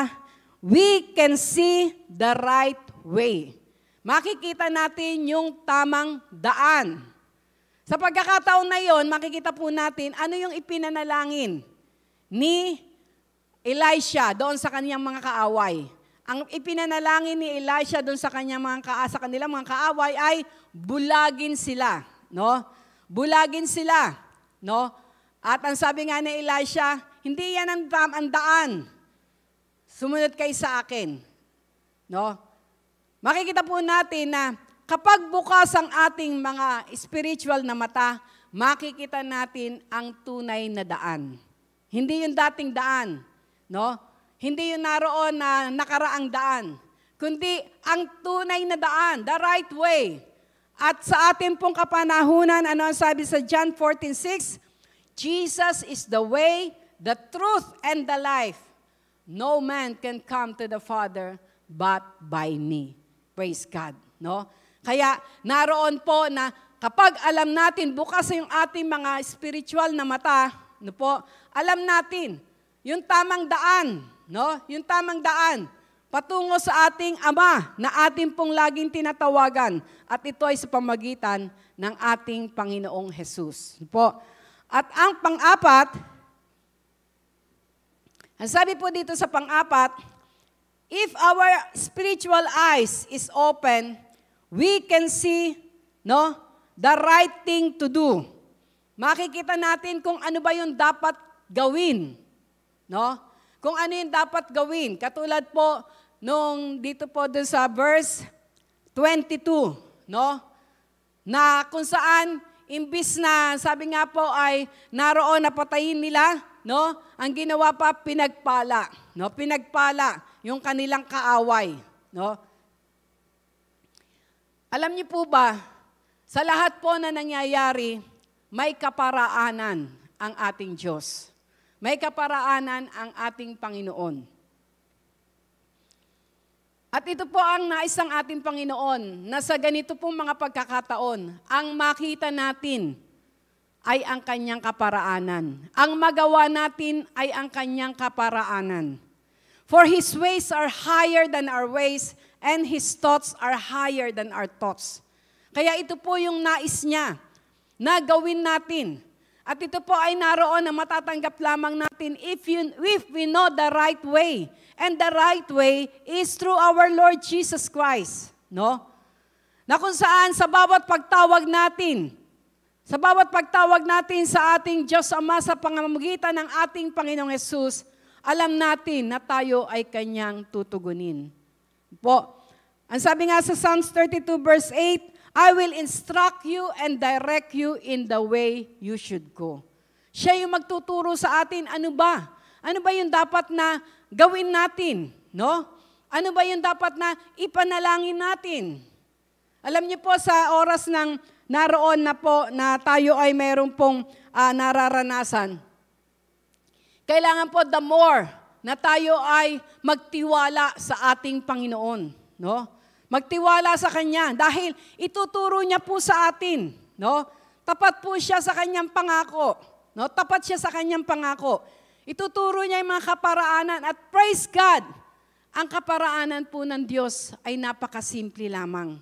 we can see the right way. Makikita natin yung tamang daan. Sa pagkakataon na yon, makikita po natin ano yung ipinanalangin ni Elisha doon sa kaniyang mga kaaway. Ang ipinanalangin ni Elisha doon sa kanilang mga kaaway ay bulagin sila, no? Bulagin sila, no? At ang sabi nga ni Elisha, hindi yan ang daan. Sumunod kayo sa akin, no? Makikita po natin na kapag bukas ang ating mga spiritual na mata, makikita natin ang tunay na daan. Hindi yung dating daan, no? Hindi yung naroon na nakaraang daan, kundi ang tunay na daan, the right way. At sa ating pong kapanahunan, ano ang sabi sa John 14:6? Jesus is the way, the truth, and the life. No man can come to the Father but by me. Praise God, no? Kaya naroon po na kapag alam natin, bukas yung ating mga spiritual na mata, no po, alam natin yung tamang daan, no? Yung tamang daan patungo sa ating Ama na ating pong laging tinatawagan, at ito ay sa pamagitan ng ating Panginoong Jesus, no po. At ang pang-apat, ang sabi po dito sa pang-apat, if our spiritual eyes is open, we can see, no, the right thing to do. Makikita natin kung ano ba yung dapat gawin, no? Kung ano yung dapat gawin. Katulad po nung dito po dun sa verse 22, no? Na kung saan imbis na sabi nga po ay naroon na patayin nila, no? Ang ginawa pa pinagpala, no? Pinagpala yung kanilang kaaway, no? Alam niyo po ba, sa lahat po na nangyayari, may kaparaanan ang ating Diyos. May kaparaanan ang ating Panginoon. At ito po ang nais ng ating Panginoon, na sa ganito pong mga pagkakataon, ang makita natin ay ang kanyang kaparaanan. Ang magawa natin ay ang kanyang kaparaanan. For His ways are higher than our ways, and His thoughts are higher than our thoughts. Kaya ito po yung nais niya na gawin natin. At ito po ay naroon na matatanggap lamang natin if we know the right way. And the right way is through our Lord Jesus Christ. No? Na kung saan sa bawat pagtawag natin sa ating Diyos Ama sa pamamagitan ng ating Panginoong Hesus, alam natin na tayo ay Kanyang tutugunin. Po, ang sabi nga sa Psalms 32 verse 8, I will instruct you and direct you in the way you should go. Siya yung magtuturo sa atin, ano ba? Ano ba yung dapat na gawin natin? No? Ano ba yung dapat na ipanalangin natin? Alam niyo po sa oras ng naroon na po na tayo ay mayroon pong nararanasan, kailangan po the more na tayo ay magtiwala sa ating Panginoon. No? Magtiwala sa Kanya dahil ituturo niya po sa atin. No? Tapat po siya sa Kanyang pangako. No? Tapat siya sa Kanyang pangako. Ituturo niya yung mga kaparaanan at praise God, ang kaparaanan po ng Diyos ay napakasimple lamang.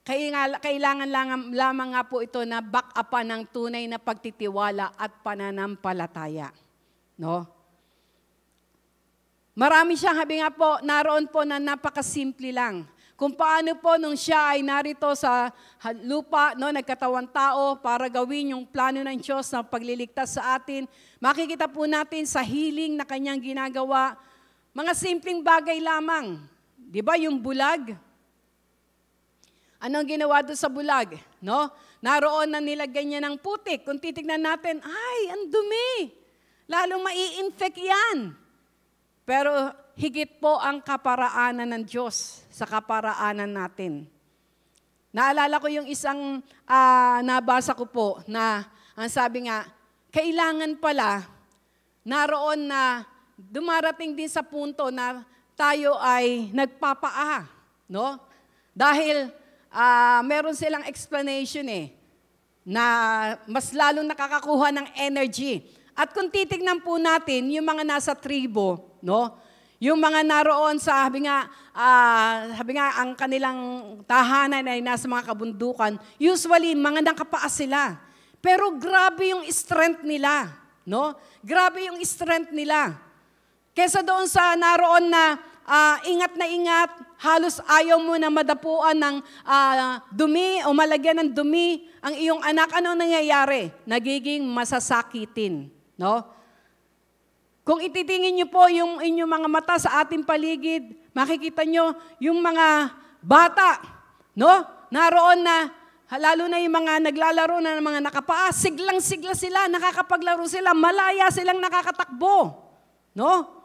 Kailangan lamang nga po ito na back upan ng tunay na pagtitiwala at pananampalataya. No? Marami siyang, habi nga po, naroon po na napakasimple lang. Kung paano po nung siya ay narito sa lupa, no, nagkatawang tao para gawin yung plano ng Diyos na pagliligtas sa atin, makikita po natin sa healing na kanyang ginagawa, mga simpleng bagay lamang. Di ba yung bulag? Anong ginawa doon sa bulag? No? Naroon na nilagyan niya ng putik. Kung titignan natin, ay, ang dumi. Lalong mai-infect yan. Pero higit po ang kaparaanan ng Diyos sa kaparaanan natin. Naalala ko yung isang nabasa ko po na ang sabi nga, kailangan pala naroon na dumarating din sa punto na tayo ay nagpapaa. No? Dahil meron silang explanation na mas lalong nakakakuha ng energy. At kung titignan po natin yung mga nasa tribo, no? Yung mga naroon sa, sabi nga, ang kanilang tahanan ay nasa mga kabundukan, usually, mga nakapaas sila. Pero grabe yung strength nila, no? Grabe yung strength nila. Kesa doon sa naroon na ingat na ingat, halos ayaw mo na madapuan ng dumi o malagyan ng dumi ang iyong anak, ano nangyayari? Nagiging masasakitin, no? Kung ititingin niyo po yung inyong mga mata sa ating paligid, makikita niyo yung mga bata, no? Naroon na, lalo na yung mga naglalaro na ng mga nakapaa, siglang-sigla sila, nakakapaglaro sila, malaya silang nakakatakbo, no?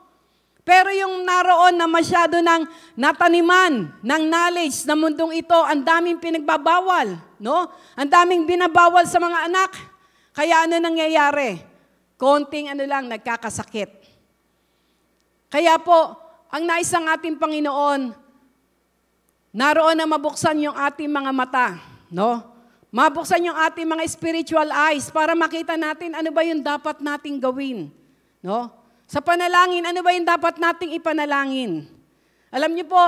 Pero yung naroon na masyado ng nataniman ng knowledge na mundong ito, ang daming pinagbabawal, no? Ang daming binabawal sa mga anak. Kaya ano nangyayari? Konting nagkakasakit. Kaya po, ang nais ng ating Panginoon, naroon na mabuksan yung ating mga mata, no? Mabuksan yung ating mga spiritual eyes para makita natin ano ba yung dapat nating gawin, no? Sa panalangin, ano ba yung dapat nating ipanalangin? Alam niyo po,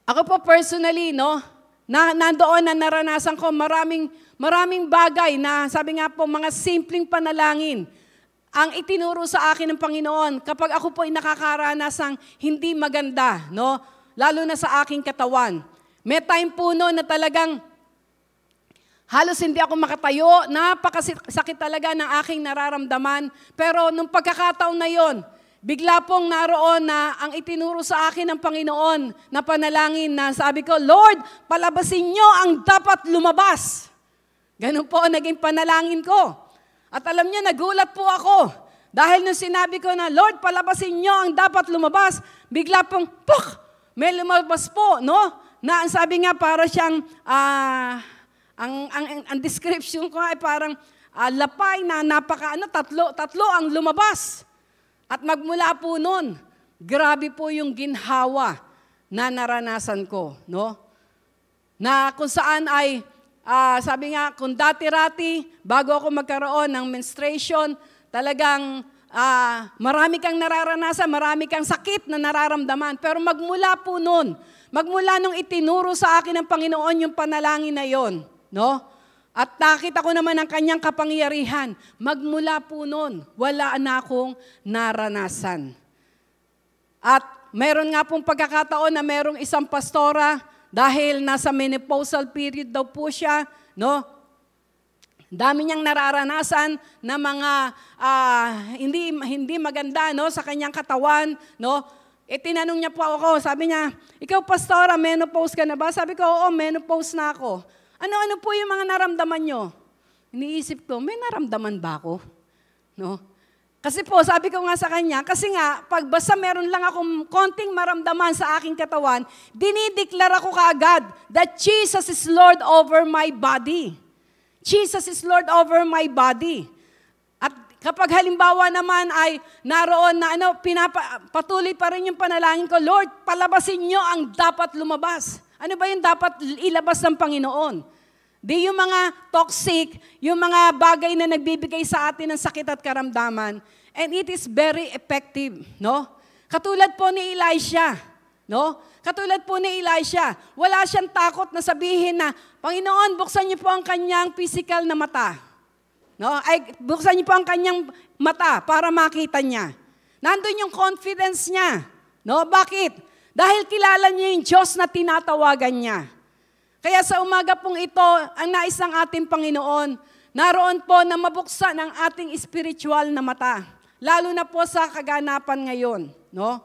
ako po personally, no, nandoon na naranasan ko maraming bagay na, sabi nga po, mga simpleng panalangin ang itinuro sa akin ng Panginoon kapag ako po ay nakakaranas ng hindi maganda, no? Lalo na sa aking katawan. May time po no na talagang halos hindi ako makatayo, napakasakit talaga ng aking nararamdaman. Pero nung pagkakataon na yon, bigla pong naroon na ang itinuro sa akin ng Panginoon na panalangin na sabi ko, Lord, palabasin niyo ang dapat lumabas. Ganun po naging panalangin ko. At alam niyo, nagulat po ako. Dahil nung sinabi ko na, Lord, palabasin niyo ang dapat lumabas, bigla pong, puk! May lumabas po, no? Na ang sabi nga, para siyang, ang description ko ay parang lapay na tatlo ang lumabas. At magmula po nun, grabe po yung ginhawa na naranasan ko, no? Na kung saan ay, sabi nga, kung dati-rati, bago ako magkaroon ng menstruation, talagang marami kang nararanasan, marami kang sakit na nararamdaman. Pero magmula po nun, magmula nung itinuro sa akin ng Panginoon yung panalangin na yon, no? At nakita ko naman ang kanyang kapangyarihan. Magmula po nun, wala na akong naranasan. At meron nga pong pagkakataon na merong isang pastora, dahil nasa menopausal period daw po siya, no? Dami niyang nararanasan na mga hindi maganda, no, sa kanyang katawan, no? Tinanong niya po ako, sabi niya, ikaw pastora, menopause ka na ba? Sabi ko, oo, menopause na ako. Ano po yung mga naramdaman niyo? Iniisip ko, may naramdaman ba ako? No? Kasi po, sabi ko nga sa kanya, kasi nga, pag basta meron lang akong konting maramdaman sa aking katawan, dinideklara ko kaagad that Jesus is Lord over my body. Jesus is Lord over my body. At kapag halimbawa naman ay naroon na patuloy pa rin yung panalangin ko, Lord, palabasin niyo ang dapat lumabas. Ano ba yung dapat ilabas ng Panginoon? Di yung mga toxic, yung mga bagay na nagbibigay sa atin ng sakit at karamdaman. And it is very effective, no? Katulad po ni Elisha, no? Katulad po ni Elisha, wala siyang takot na sabihin na, Panginoon, buksan niyo po ang kanyang physical na mata. No? Ay, buksan niyo po ang kanyang mata para makita niya. Nandun yung confidence niya. No? Bakit? Dahil kilala niya yung Diyos na tinatawagan niya. Kaya sa umaga pong ito, ang nais ng ating Panginoon, naroon po na mabuksan ang ating spiritual na mata. Lalo na po sa kaganapan ngayon. No?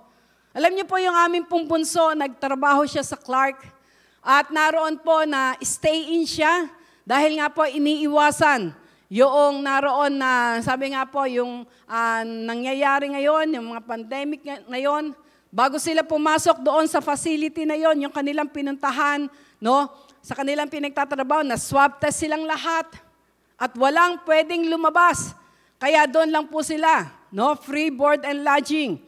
Alam niyo po yung aming pong bunso, nagtrabaho siya sa Clark. At naroon po na stay in siya dahil nga po iniiwasan yung naroon na, sabi nga po, yung nangyayari ngayon, yung mga pandemic ngayon. Bago sila pumasok doon sa facility na yon, yung kanilang pinuntahan, no? Sa kanilang pinagtatrabaho, na swab test silang lahat at walang pwedeng lumabas. Kaya doon lang po sila, no? Free board and lodging.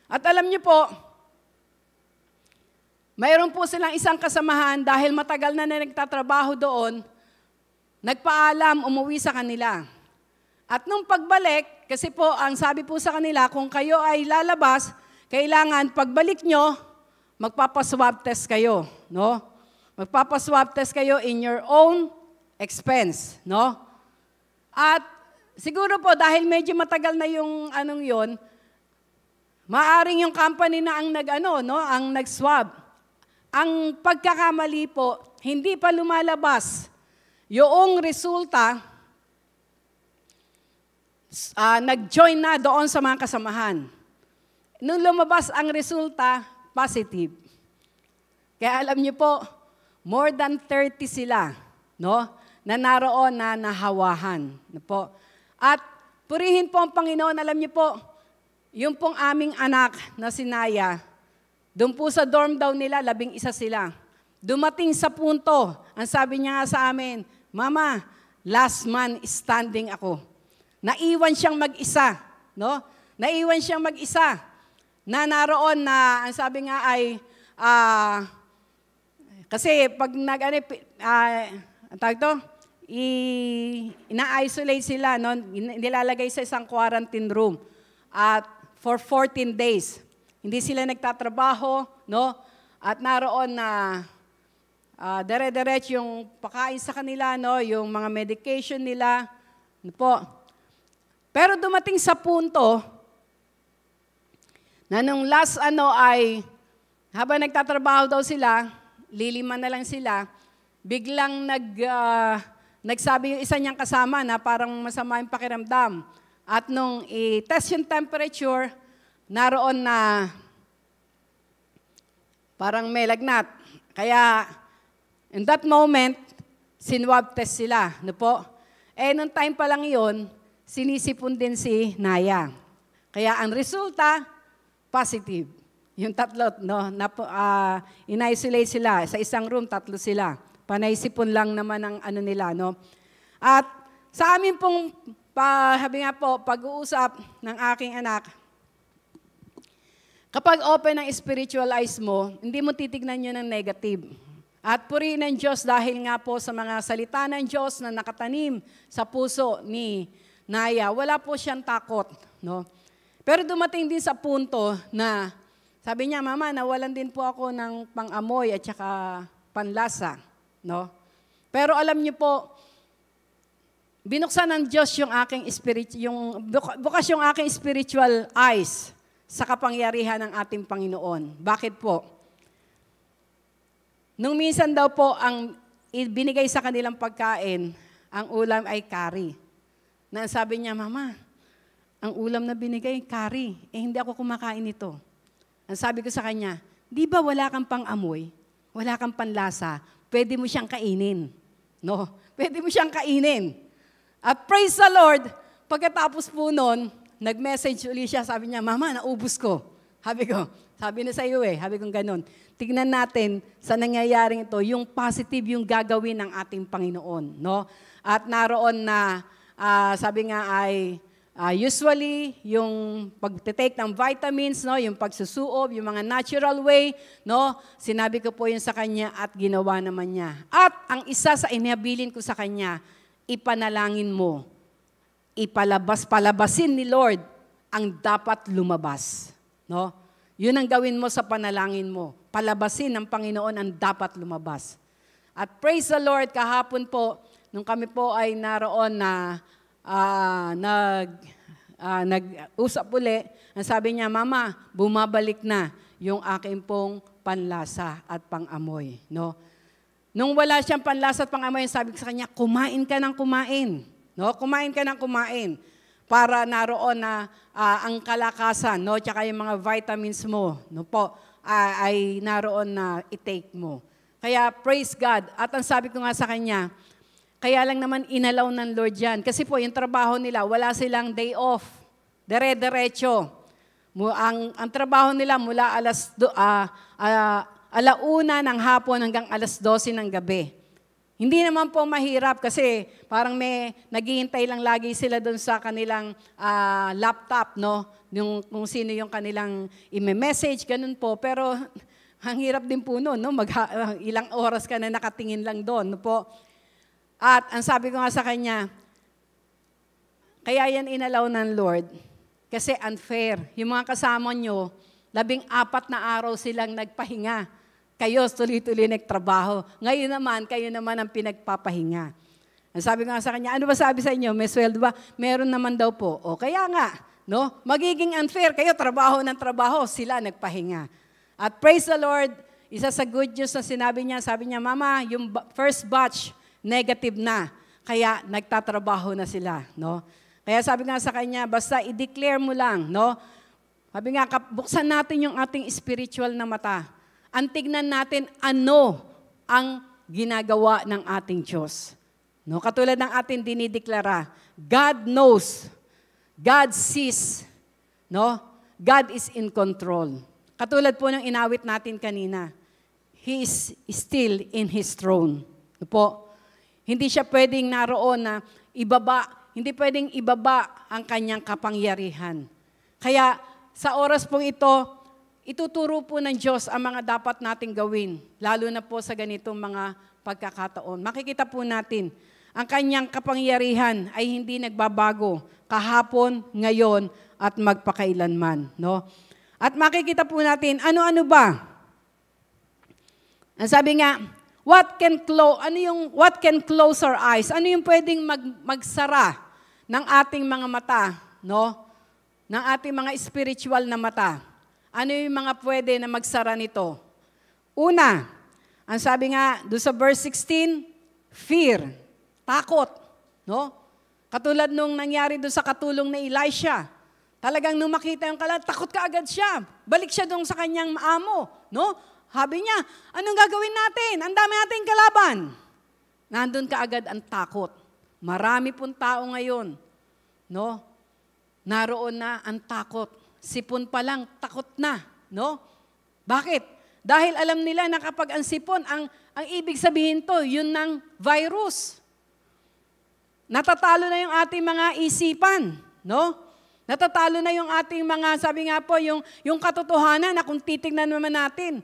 At alam niyo po, mayroon po silang isang kasamahan dahil matagal na nagtatrabaho doon, nagpaalam, umuwi sa kanila. At nung pagbalik, kasi po, ang sabi po sa kanila, kung kayo ay lalabas, kailangan pagbalik nyo, magpapaswab test kayo, no? Magpapaswab test kayo in your own expense, no? At siguro po, dahil medyo matagal na yung anong yon, maaring yung company na ang ang nag-swab. Ang pagkakamali po, hindi pa lumalabas yung resulta, nag-join na doon sa mga kasamahan. Nung lumabas ang resulta, positive. Kaya alam niyo po, more than 30 sila, no? Na naroon na nahawahan. No po. At purihin po ang Panginoon, alam niyo po, yung pong aming anak na si Naya, doon po sa dorm daw nila, 11 sila. Dumating sa punto, ang sabi niya nga sa amin, Mama, last man standing ako. Naiwan siyang mag-isa, no? Naiwan siyang mag-isa. Na naroon na, ang sabi nga ay, kasi pag ina-isolate sila, no? Nilalagay sa isang quarantine room at for 14 days. Hindi sila nagtatrabaho, no? At naroon na dire-diretso yung pakain sa kanila, no? Yung mga medication nila, no po. Pero dumating sa punto na nung last ay habang nagtatrabaho daw sila, liliman na lang sila, biglang nagsabi yung isa niyang kasama na parang masama yung pakiramdam. At nung i-test yung temperature, naroon na parang may lagnat. Kaya, in that moment, sinwab test sila. No po? Nung time pa lang yun, sinisipon din si Naya. Kaya ang resulta, positive. Yung tatlo, no? In-isolate sila. Sa isang room, 3 sila. Panaisipon lang naman ang nila, no? At sa amin pong, sabi nga po, pag-uusap ng aking anak, kapag open ang spiritual eyes mo, hindi mo titignan yun ng negative. At purihin ng Diyos dahil nga po sa mga salita ng Diyos na nakatanim sa puso ni Naya, wala po siyang takot. No? Pero dumating din sa punto na, sabi niya, Mama, nawalan din po ako ng pang-amoy at saka panlasa. No? Pero alam niyo po, binuksan ng Diyos yung aking bukas yung aking spiritual eyes sa kapangyarihan ng ating Panginoon. Bakit po? Nung minsan daw po, ang binigay sa kanilang pagkain, ang ulam ay curry. Na sabi niya, Mama, ang ulam na binigay, curry. Hindi ako kumakain nito. Ang sabi ko sa kanya, di ba wala kang pang-amoy? Wala kang panlasa? Pwede mo siyang kainin. No? Pwede mo siyang kainin. At praise the Lord, pagkatapos po nun, nag-message ulit siya, sabi niya, Mama, naubos ko. Sabi na sa iyo sabi kong ganun. Tignan natin sa nangyayaring ito, yung positive yung gagawin ng ating Panginoon. No? At naroon na, sabi nga ay, usually, yung pag-take ng vitamins, no, yung pagsusuob, yung mga natural way, no, sinabi ko po yun sa kanya at ginawa naman niya. At ang isa sa inihabilin ko sa kanya, ipanalangin mo. Palabasin ni Lord ang dapat lumabas. No? Yun ang gawin mo sa panalangin mo. Palabasin ng Panginoon ang dapat lumabas. At praise the Lord, kahapon po, nung kami po ay naroon na nag-usap uli, ang sabi niya, Mama, bumabalik na yung aking pong panlasa at pang-amoy. No? Nung wala siyang panlasa at pang-amoy, sabi ko sa kanya, kumain ka ng kumain. No? Kumain ka ng kumain para naroon na ang kalakasan, no? Tsaka yung mga vitamins mo, no po, ay naroon na i-take mo. Kaya praise God. At ang sabi ko nga sa kanya, kaya lang naman inalaw ng Lord yan. Kasi po yung trabaho nila, wala silang day off. Dire-diretso. Ang trabaho nila mula alauna ng hapon hanggang 12 ng gabi. Hindi naman po mahirap kasi parang may naghihintay lang lagi sila doon sa kanilang laptop, no? Kung sino yung kanilang i-message, ganun po. Pero ang hirap din po noon, no? Ilang oras ka na nakatingin lang doon, no po? At ang sabi ko nga sa kanya, Kaya yan inalaw ng Lord. Kasi unfair. Yung mga kasama nyo, 14 na araw silang nagpahinga. Kayo, tuloy-tuloy nagtrabaho. Ngayon naman, kayo naman ang pinagpapahinga. Ang sabi ko nga sa kanya, ano ba sabi sa inyo? May sweldo ba? Meron naman daw po. O kaya nga, no? Magiging unfair. Kayo, trabaho ng trabaho. Sila nagpahinga. At praise the Lord, isa sa good news na sinabi niya, sabi niya, Mama, yung first batch, negative na. Kaya nagtatrabaho na sila, no? Kaya sabi nga sa kanya, basta i-declare mo lang, no? Sabi nga, buksan natin yung ating spiritual na mata. Tignan natin ano ang ginagawa ng ating Diyos. No? Katulad ng ating dinideklara, God knows, God sees, no? God is in control. Katulad po ng inawit natin kanina, He is still in His throne. No po? Hindi siya pwedeng naroon na hindi pwedeng ibaba ang kanyang kapangyarihan. Kaya sa oras pong ito, ituturo po ng Diyos ang mga dapat nating gawin, lalo na po sa ganitong mga pagkakataon. Makikita po natin, ang kanyang kapangyarihan ay hindi nagbabago kahapon, ngayon, at magpakailanman. No? At makikita po natin, ano-ano ba? Ang sabi nga, what can close our eyes? Ano yung pwedeng magsara ng ating mga mata, no? Ng ating mga spiritual na mata? Ano yung mga pwede na magsara nito? Una, ang sabi nga doon sa verse 16, fear, takot, no? Katulad nung nangyari doon sa katulong ni Elisha. Talagang nung makita yung kalat, takot ka agad siya. Balik siya doon sa kanyang amo, no? Sabi niya, anong gagawin natin? Ang dami nating kalaban. Nandun ka agad ang takot. Marami pong tao ngayon, no? Naroon na ang takot. Sipon pa lang, takot na, no? Bakit? Dahil alam nila na kapag ang sipon, ang ibig sabihin to, yun ng virus. Natatalo na yung ating mga isipan, no? Natatalo na yung ating mga, sabi nga po, yung katotohanan na kung titignan naman natin.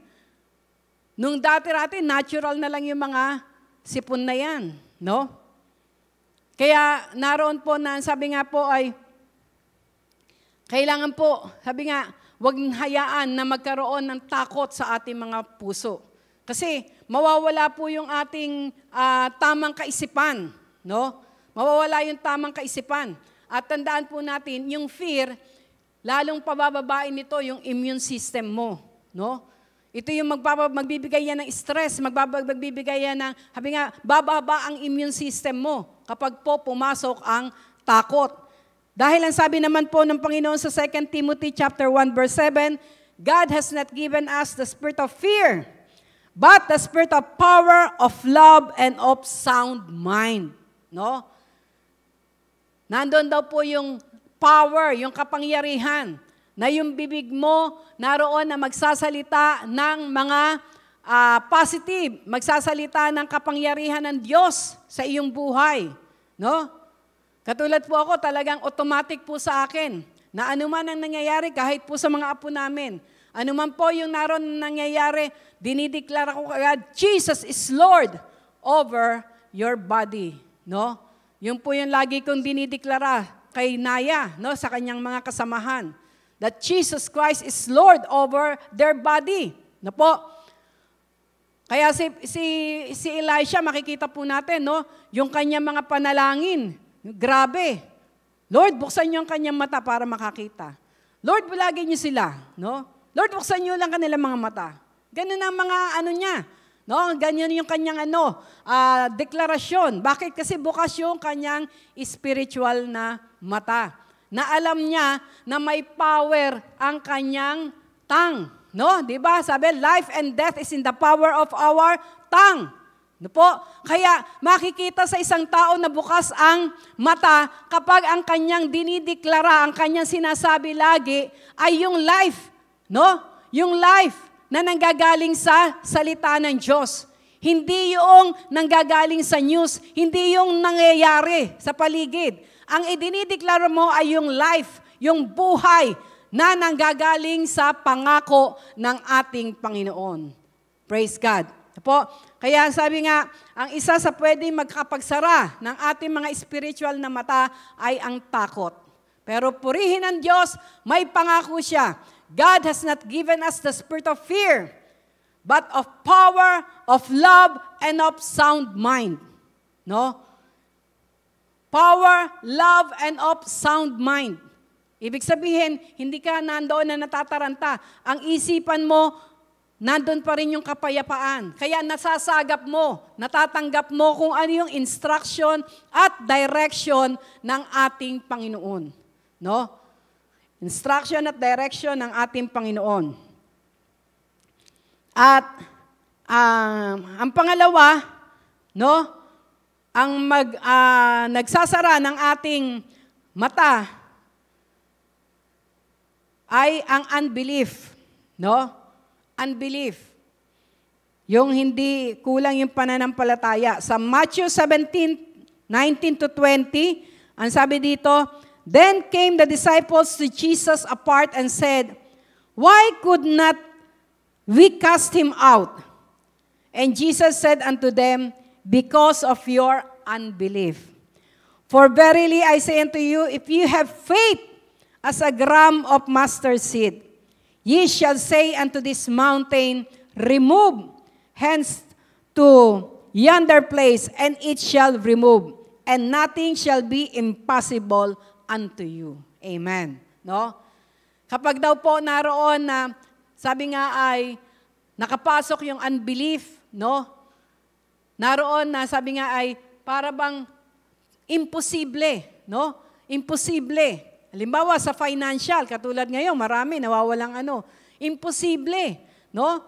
Nung dati-rati, natural na lang yung mga sipon na yan, no? Kaya naroon po na, sabi nga po ay, kailangan po, sabi nga, huwag hayaan na magkaroon ng takot sa ating mga puso. Kasi mawawala po yung ating tamang kaisipan, no? Mawawala yung tamang kaisipan. At tandaan po natin, yung fear, lalong pabababain nito yung immune system mo, no? Ito yung magbibigay yan ng stress, magbibigay yan ng, sabi nga, bababa ang immune system mo kapag po pumasok ang takot. Dahil ang sabi naman po ng Panginoon sa 2 Timothy chapter 1 verse 7, God has not given us the spirit of fear, but the spirit of power, of love, and of sound mind. No? Nandun daw po yung power, yung kapangyarihan, na yung bibig mo naroon na magsasalita ng mga positive, magsasalita ng kapangyarihan ng Diyos sa iyong buhay. No? Katulad po ako, talagang automatic po sa akin na anuman ang nangyayari kahit po sa mga apo namin. Anuman po yung naroon na nangyayari, dinideklara ko agad, Jesus is Lord over your body. No? Yung po yung lagi kong dinideklara kay Naya, no, sa kanyang mga kasamahan. That Jesus Christ is Lord over their body. No po? Kaya si Elisha, makikita po natin, no, yung kanyang mga panalangin. Grabe. Lord, buksan niyo ang kanyang mata para makakita. Lord, bulagin niyo sila. No? Lord, buksan niyo lang kanilang mga mata. Ganun ang mga ano niya. No? Ganyan yung kanyang deklarasyon. Bakit? Kasi bukas yung kanyang spiritual na mata. Na alam niya na may power ang kanyang tongue. No? Diba? Sabi, life and death is in the power of our tongue. No po? Kaya makikita sa isang tao na bukas ang mata kapag ang kanyang dinideklara, ang kanyang sinasabi lagi ay yung life. No? Yung life na nanggagaling sa salita ng Diyos. Hindi yung nanggagaling sa news, hindi yung nangyayari sa paligid. Ang idinideklara mo ay yung life, yung buhay na nanggagaling sa pangako ng ating Panginoon. Praise God. Po? Kaya sabi nga, ang isa sa pwedeng magkapagsara ng ating mga spiritual na mata ay ang takot. Pero purihin ang Diyos, may pangako siya. God has not given us the spirit of fear, but of power, of love, and of sound mind. No? Power, love, and of sound mind. Ibig sabihin, hindi ka nandoon na natataranta. Ang isipan mo, nandun pa rin yung kapayapaan. Kaya nasasagap mo, natatanggap mo kung ano yung instruction at direction ng ating Panginoon. No? Instruction at direction ng ating Panginoon. At ang pangalawa, no, ang nagsasara ng ating mata ay ang unbelief, no? Unbelief. Yung hindi kulang yung pananampalataya. Sa Matthew 17:19 to 20, ang sabi dito, "Then came the disciples to Jesus apart and said, 'Why could not we cast him out?' And Jesus said unto them, 'Because of your unbelief. For verily I say unto you, if you have faith as a gram of mustard seed, ye shall say unto this mountain, remove hence to yonder place, and it shall remove, and nothing shall be impossible unto you.'" Amen. No? Kapag daw po naroon na, sabi nga ay, nakapasok yung unbelief, no? Naroon na, sabi nga ay, para bang imposible, no? Imposible. Halimbawa, sa financial, katulad ngayon, marami nawawalang imposible, no?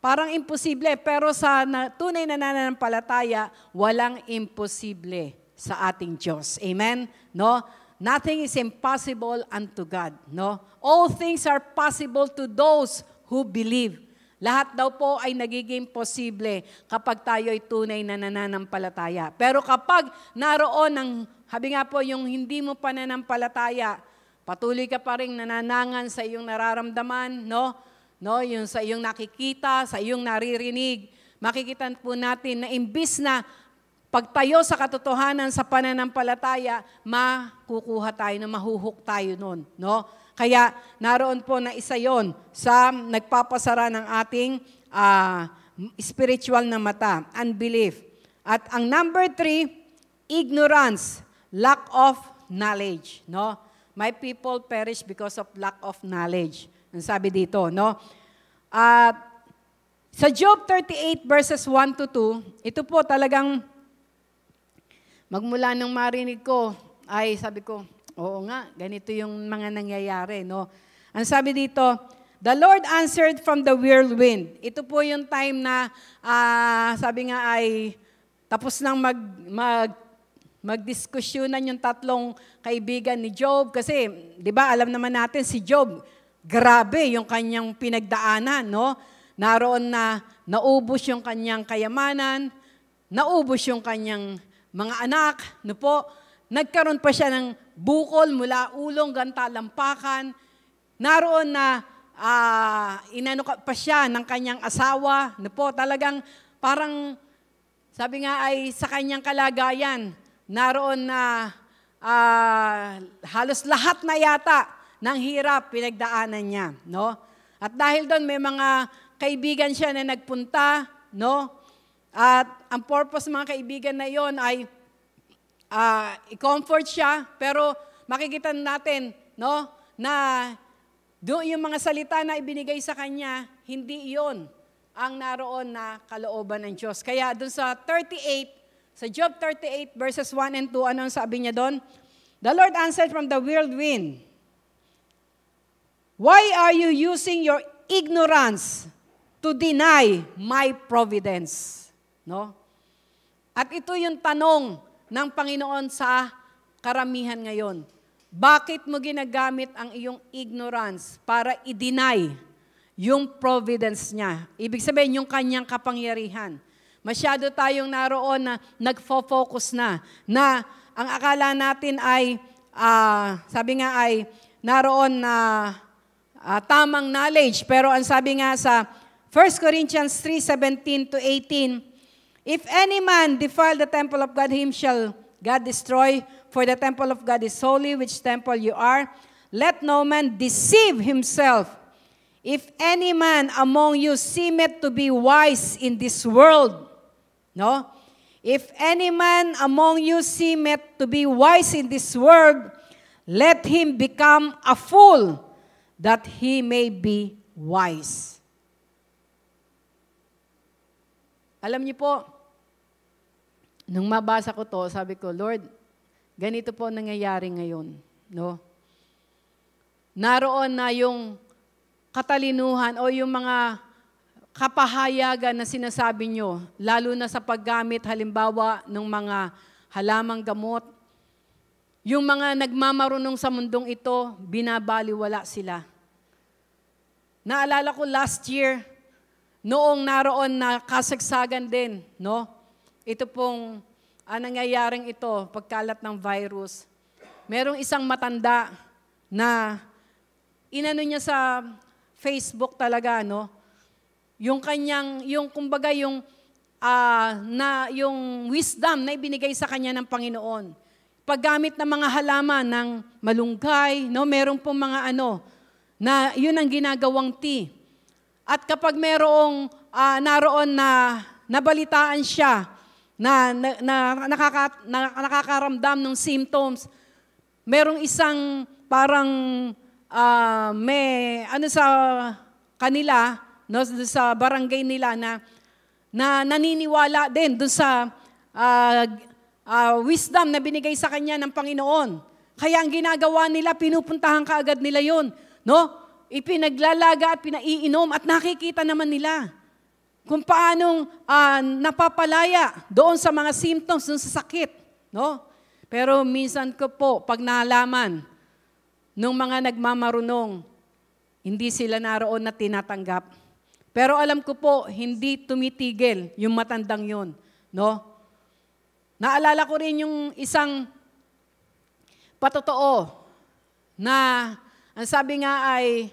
Parang imposible, pero sa tunay na nananampalataya, walang imposible sa ating Diyos. Amen? No? Nothing is impossible unto God, no? All things are possible to those who believe. Lahat daw po ay nagiging posible kapag tayo ay tunay na nananampalataya. Pero kapag naroon ng, habi nga po, yung hindi mo pananampalataya, patuloy ka pa rin nananangan sa iyong nararamdaman, no? No, yung sa iyong nakikita, sa iyong naririnig. Makikita po natin na imbis na pagtayo sa katotohanan sa pananampalataya, makukuha tayo, na mahuhuk tayo nun, no? Kaya naroon po na isa yon sa nagpapasara ng ating spiritual na mata, unbelief. At ang number 3, ignorance, lack of knowledge, no? My people perish because of lack of knowledge. Ang sabi dito, no? At sa Job 38 verses 1 to 2, ito po talagang magmula nung marinig ko, ay sabi ko, oo nga, ganito yung mga nangyayari, no? Ang sabi dito, "The Lord answered from the whirlwind." Ito po yung time na, sabi nga ay, tapos nang magdiskusyonan yung tatlong kaibigan ni Job. Kasi, di ba, alam naman natin si Job, grabe yung kanyang pinagdaanan, no? Naroon na naubos yung kanyang kayamanan, naubos yung kanyang mga anak, no po? Nagkaroon pa siya ng bukol mula ulong, ganta, lampakan. Naroon na inano pa siya ng kanyang asawa, no po? Talagang parang, sabi nga ay sa kanyang kalagayan, naroon na halos lahat na yata ng hirap pinagdaanan niya, no? At dahil doon may mga kaibigan siya na nagpunta, no? At ang purpose ng mga kaibigan na yon ay i-comfort siya, pero makikita natin, no, na yung mga salita na ibinigay sa kanya, hindi iyon ang naroon na kalooban ng Diyos. Kaya doon sa 38, sa Job 38 verses 1 and 2, ano ang sabi niya doon? "The Lord answered from the whirlwind, why are you using your ignorance to deny my providence?" No? At ito yung tanong ng Panginoon sa karamihan ngayon. Bakit mo ginagamit ang iyong ignorance para i-deny yung providence niya? Ibig sabihin, yung kanyang kapangyarihan. Masyado tayong naroon na nagfo-focus na ang akala natin ay, sabi nga ay, naroon na tamang knowledge. Pero ang sabi nga sa 1 Corinthians 3:17-18, if any man defile the temple of God, him shall God destroy, for the temple of God is holy, which temple you are. Let no man deceive himself. If any man among you seemeth to be wise in this world, no? If any man among you seemeth to be wise in this world, let him become a fool, that he may be wise. Alam niyo po, nung mabasa ko to, sabi ko, Lord, ganito po nangyayari ngayon, no? Naroon na yung katalinuhan o yung mga kapahayagan na sinasabi nyo, lalo na sa paggamit, halimbawa, ng mga halamang gamot. Yung mga nagmamarunong sa mundong ito, binabaliwala sila. Naalala ko last year, noong naroon na kasagsagan din, no? Ito pong nangyayaring ito, pagkalat ng virus. Merong isang matanda na inano niya sa Facebook talaga, no? Yung kanyang, yung kumbaga yung wisdom na ibinigay sa kanya ng Panginoon. Paggamit ng mga halaman ng malunggay, no? Meron pong mga na yun ang ginagawang tea. At kapag merong naroon na nabalitaan siya na nakakaramdam ng symptoms, merong isang parang may sa kanila, no, sa barangay nila na naniniwala din doon sa wisdom na binigay sa kanya ng Panginoon. Kaya ang ginagawa nila, pinupuntahan kaagad nila yon, no? Ipinaglalaga at pinaiinom at nakikita naman nila kung paanong napapalaya doon sa mga symptoms, doon sa sakit, no? Pero minsan ko po, pag nalaman nung mga nagmamarunong, hindi sila naroon na tinatanggap. Pero alam ko po, hindi tumitigil yung matandang yun, no? Naalala ko rin yung isang patotoo na ang sabi nga ay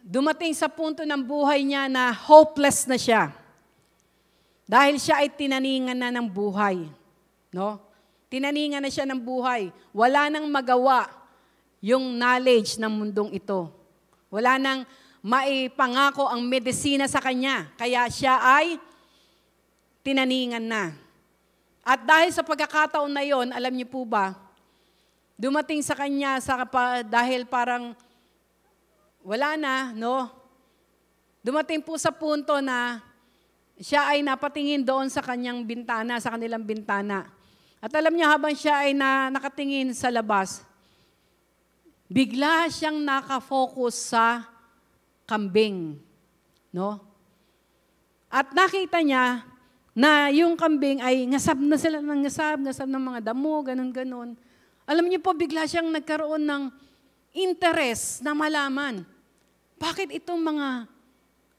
dumating sa punto ng buhay niya na hopeless na siya. Dahil siya ay tinaningan na ng buhay, no? Tinaningan na siya ng buhay. Wala nang magawa yung knowledge ng mundong ito. Wala nang maipangako ang medisina sa kanya. Kaya siya ay tinaningan na. At dahil sa pagkakataon na yon, alam niyo po ba, dumating sa kanya dahil parang wala na, no? Dumating po sa punto na siya ay napatingin doon sa kanyang bintana, sa kanilang bintana. At alam niyo, habang siya ay nakatingin sa labas, bigla siyang nakafocus sa kambing, no? At nakita niya na yung kambing ay ngasab na sila ng ngasab ng mga damo, ganun-ganon. Alam niyo po, bigla siyang nagkaroon ng interest na malaman. Bakit itong mga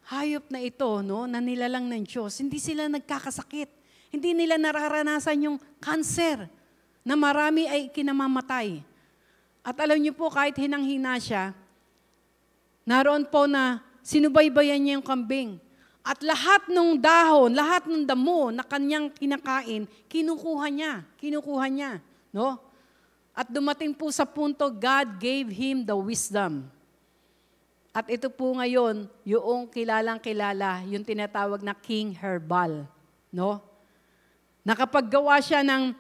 hayop na ito, no, na nilalang ng Diyos, hindi sila nagkakasakit? Hindi nila nararanasan yung cancer na marami ay kinamamatay. At alam niyo po, kahit hinang-hina siya, naroon po na sinubaybayan niya yung kambing. At lahat ng dahon, lahat ng damo na kanyang kinakain, kinukuha niya. No? At dumating po sa punto, God gave him the wisdom. At ito po ngayon, yung kilalang-kilala, yung tinatawag na King Herbal. No? Nakapaggawa siya ng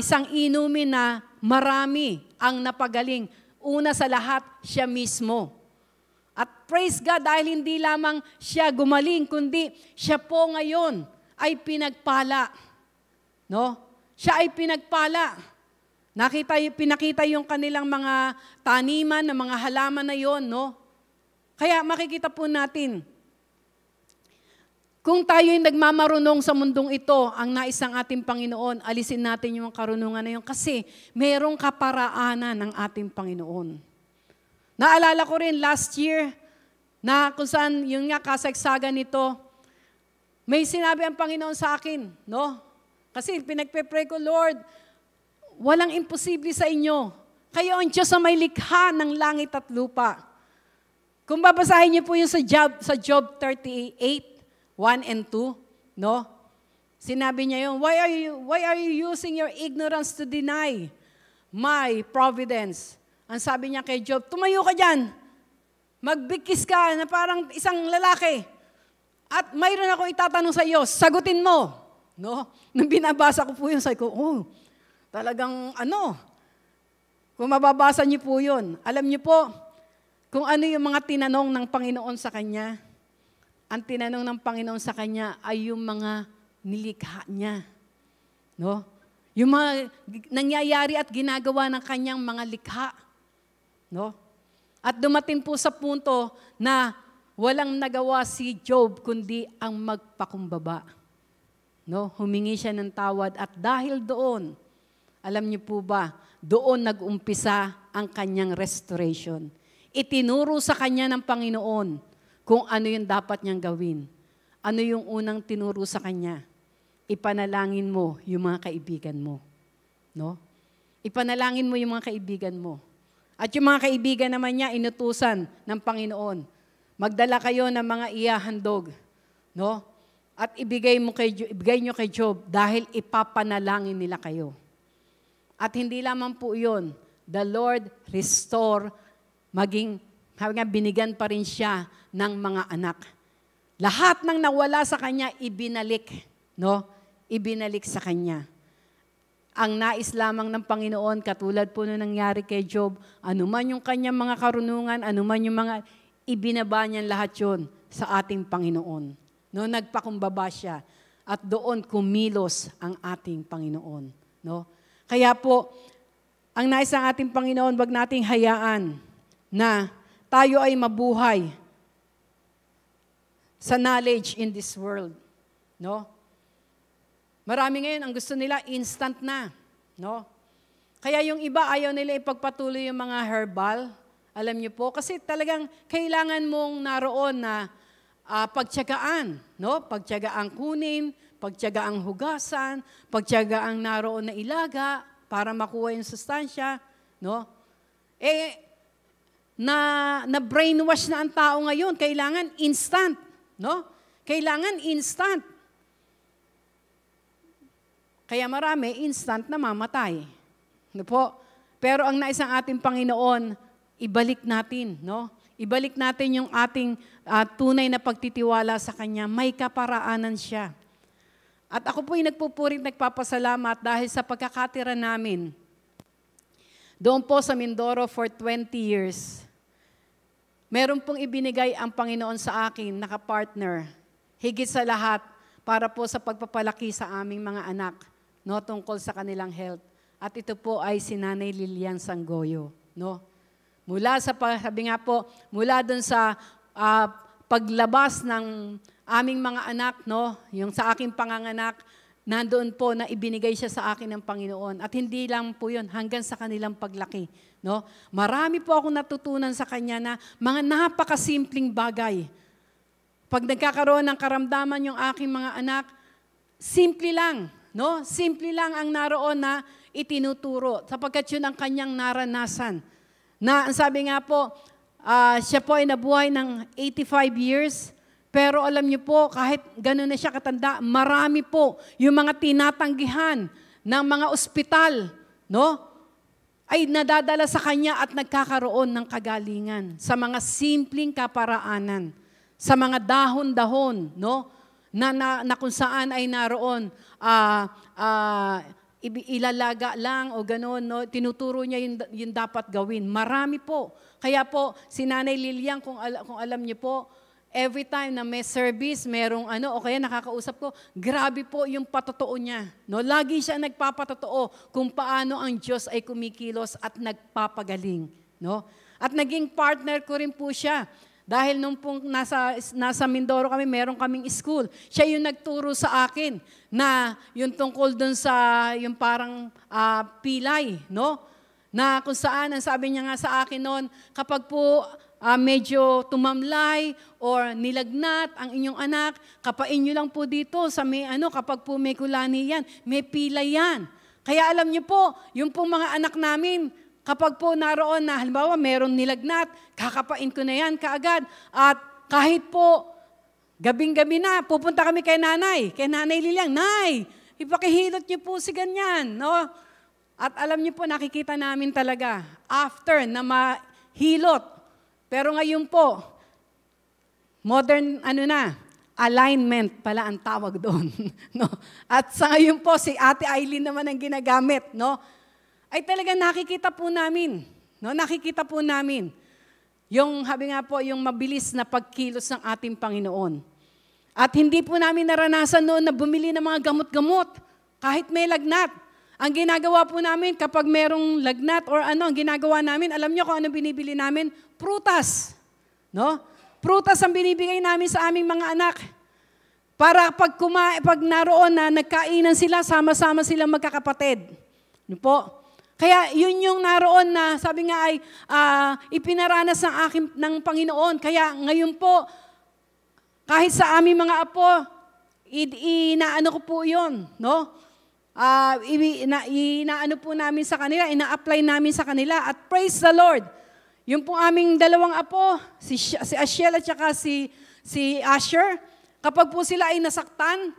isang inumin na marami ang napagaling. Una sa lahat, siya mismo. At praise God, dahil hindi lamang siya gumaling, kundi siya po ngayon ay pinagpala. No? Siya ay pinagpala. Pinakita yung kanilang mga taniman, na mga halaman na yon, no? Kaya makikita po natin, kung tayo ay nagmamarunong sa mundong ito, ang nais ng ating Panginoon, alisin natin yung karunungan na yun kasi merong kaparaanan ng ating Panginoon. Naalala ko rin last year, na kung saan yung nga kasagsagan nito, may sinabi ang Panginoon sa akin, no? Kasi pinagpe-pray ko, Lord, walang imposible sa inyo. Kayo ang Diyos na may likha ng langit at lupa. Kung babasahin niyo po yung sa Job 38, 1 and 2, no? Sinabi niya yun, why are you using your ignorance to deny my providence? Ang sabi niya kay Job, tumayo ka dyan. Magbigkis ka na parang isang lalaki. At mayroon ako itatanong sa iyo, sagutin mo. No? Nung binabasa ko po yun, sabi ko, talagang kung mababasa niyo po yun, alam niyo po, kung ano yung mga tinanong ng Panginoon sa Kanya, ang tinanong ng Panginoon sa Kanya ay yung mga nilikha niya. No? Yung mga nangyayari at ginagawa ng Kanyang mga likha. No? At dumating po sa punto na walang nagawa si Job kundi ang magpakumbaba. No? Humingi siya ng tawad at dahil doon, alam niyo po ba, doon nag-umpisa ang kanyang restoration. Itinuro sa kanya ng Panginoon kung ano yung dapat niyang gawin. Ano yung unang tinuro sa kanya? Ipanalangin mo yung mga kaibigan mo. No? Ipanalangin mo yung mga kaibigan mo. At yung mga kaibigan naman niya, inutusan ng Panginoon. Magdala kayo ng mga ihahandog. No? At ibigay nyo kay Job dahil ipapanalangin nila kayo. At hindi lamang po yun, the Lord restore, binigyan pa rin siya ng mga anak. Lahat ng nawala sa kanya, ibinalik. No? Ibinalik sa kanya. Ang nais lamang ng Panginoon, katulad po nung nangyari kay Job, anuman yung kanyang mga karunungan, anuman yung mga, ibinaba niya lahat yun sa ating Panginoon. No? Nagpakumbaba siya. At doon kumilos ang ating Panginoon. No? Kaya po, ang nais ng ating Panginoon, wag nating hayaan na tayo ay mabuhay sa knowledge in this world. No? Marami ngayon, ang gusto nila, instant na. No? Kaya yung iba, ayaw nila ipagpatuloy yung mga herbal. Alam niyo po, kasi talagang kailangan mong naroon na pagtiyagaan. No? Pagtiyagaang kunin, pagtiyagaang hugasan, pagtiyagaang naroon na ilaga para makuha yung sustansya. No? Na-brainwash na ang tao ngayon. Kailangan instant. No? Kailangan instant. Kaya marami, instant na mamatay. No po? Pero ang nais ng ating Panginoon, ibalik natin. No? Ibalik natin yung ating tunay na pagtitiwala sa Kanya. May kaparaanan siya. At ako po'y nagpupuring nagpapasalamat dahil sa pagkakatira namin. Doon po sa Mindoro for 20 years. Meron pong ibinigay ang Panginoon sa akin, nakapartner. Higit sa lahat, para po sa pagpapalaki sa aming mga anak, no, tungkol sa kanilang health. At ito po ay si Nanay Lilian Sanggoyo. No? Mula sa, sabi nga po, mula dun sa paglabas ng aming mga anak, no, yung sa aking panganganak, nandoon po na ibinigay siya sa akin ng Panginoon. At hindi lang po yun, hanggang sa kanilang paglaki. No? Marami po akong natutunan sa kanya na mga napakasimpleng bagay. Pag nagkakaroon ng karamdaman yung aking mga anak, simple lang. No? Simple lang ang naroon na itinuturo. Sapagkat yun ang kanyang naranasan. Na ang sabi nga po, siya po ay nabuhay ng 85 years. Pero alam niyo po, kahit gano'n na siya katanda, marami po yung mga tinatanggihan ng mga ospital, no? Ay nadadala sa kanya at nagkakaroon ng kagalingan sa mga simpleng kaparaanan, sa mga dahon-dahon, no? Na kung saan ay naroon, ilalaga lang o gano'n, no? Tinuturo niya yung dapat gawin. Marami po. Kaya po, si Nanay Lilian, kung alam niyo po, every time na may service, merong o kaya nakakausap ko, grabe po yung patotoo niya. No? Lagi siya nagpapatotoo kung paano ang Diyos ay kumikilos at nagpapagaling. No? At naging partner ko rin po siya. Dahil nung pong nasa Mindoro kami, meron kaming school. Siya yung nagturo sa akin na yung tungkol dun sa yung parang pilay. No? Na kung saan, ang sabi niya nga sa akin noon, kapag po medyo tumamlay or nilagnat ang inyong anak, kapain nyo lang po dito sa may kapag po may kulani yan, may pila yan. Kaya alam niyo po, yung pong mga anak namin, kapag po naroon na, halimbawa, merong nilagnat, kakapain ko na yan kaagad. At kahit po, gabing-gabi na, pupunta kami kay Nanay Liliang, Nay, ipakihilot niyo po si ganyan, no? At alam niyo po, nakikita namin talaga, after na mahilot, pero ngayon po, modern, alignment pala ang tawag doon. No? At sa ngayon po, si Ate Aileen naman ang ginagamit, no? Ay talaga nakikita po namin, no? Nakikita po namin yung, habi nga po, yung mabilis na pagkilos ng ating Panginoon. At hindi po namin naranasan noon na bumili ng mga gamot-gamot, kahit may lagnat. Ang ginagawa po namin kapag merong lagnat or ang ginagawa namin, alam niyo kung ano binibili namin? Prutas, no? Prutas ang binibigay namin sa aming mga anak. Para pag naroon na nagkainan sila, sama-sama silang magkakapatid. Ano po? Kaya yun yung naroon na sabi nga ay ipinaranas ng Panginoon. Kaya ngayon po, kahit sa aming mga apo, inaano ko po yun. No? Inaano po namin sa kanila, ina-apply namin sa kanila. At praise the Lord. Yung pong aming dalawang apo, si Ashiel at saka si Asher, kapag po sila ay nasaktan,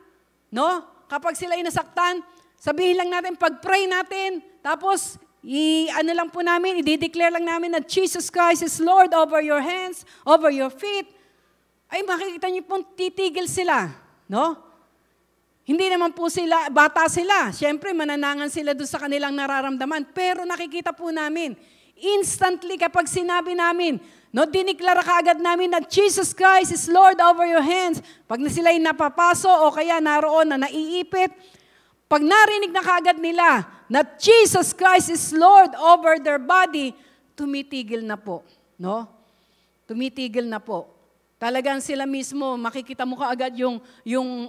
no? Kapag sila ay nasaktan, sabihin lang natin, pag-pray natin, tapos lang po namin, i-declare lang namin na Jesus Christ is Lord over your hands, over your feet, ay makikita niyo pong titigil sila, no? Hindi naman po sila, bata sila, syempre mananangan sila doon sa kanilang nararamdaman, pero nakikita po namin, instantly kapag sinabi namin, no, diniklara kaagad namin na Jesus Christ is Lord over your hands. Pag sila'y napapaso o kaya naroon na naiipit, pag narinig na kaagad nila na Jesus Christ is Lord over their body, tumitigil na po. No? Tumitigil na po. Talagang sila mismo, makikita mo kaagad yung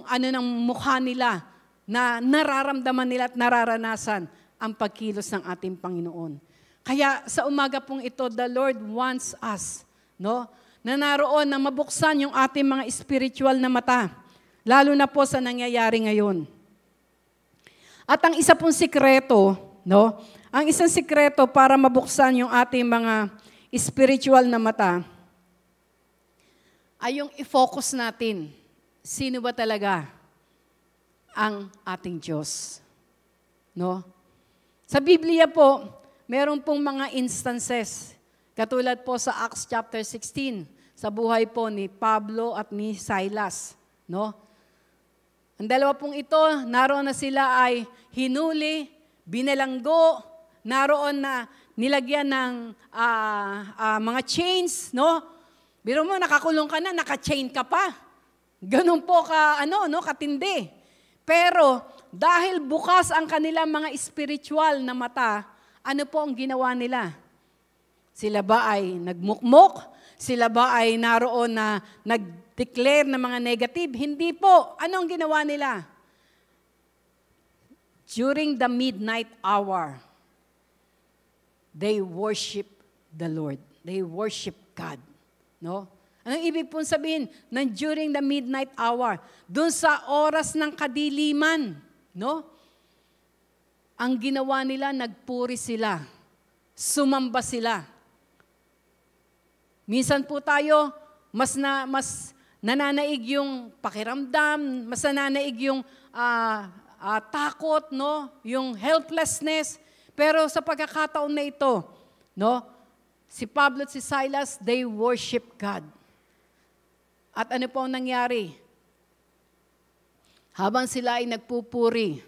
ng mukha nila na nararamdaman nila at nararanasan ang pagkilos ng ating Panginoon. Kaya sa umaga pong ito, the Lord wants us, no? Na naroon na mabuksan yung ating mga spiritual na mata, lalo na po sa nangyayari ngayon. At ang isa pong sikreto, no? Ang isang sikreto para mabuksan yung ating mga spiritual na mata ay yung i-focus natin. Sino ba talaga ang ating Diyos? No? Sa Biblia po, meron pong mga instances, katulad po sa Acts chapter 16, sa buhay po ni Pablo at ni Silas. No? Ang dalawa pong ito, naroon na sila ay hinuli, binalanggo, naroon na nilagyan ng mga chains, no? Biro mo, nakakulong ka na, naka-chain ka pa. Ganun po katindi. Pero, dahil bukas ang kanilang mga spiritual na mata, ano po ang ginawa nila? Sila ba ay nagmukmok? Sila ba ay naroon na nag-declare ng mga negative? Hindi po. Ano ang ginawa nila? During the midnight hour, they worship the Lord. They worship God. No? Anong ibig pong sabihin? During the midnight hour, dun sa oras ng kadiliman, no? Ang ginawa nila, nagpuri sila. Sumamba sila. Minsan po tayo, mas nananaig yung pakiramdam, mas nananaig yung takot, no? Yung helplessness. Pero sa pagkakataon na ito, no? Si Pablo at si Silas, they worship God. At ano po ang nangyari? Habang sila ay nagpupuri,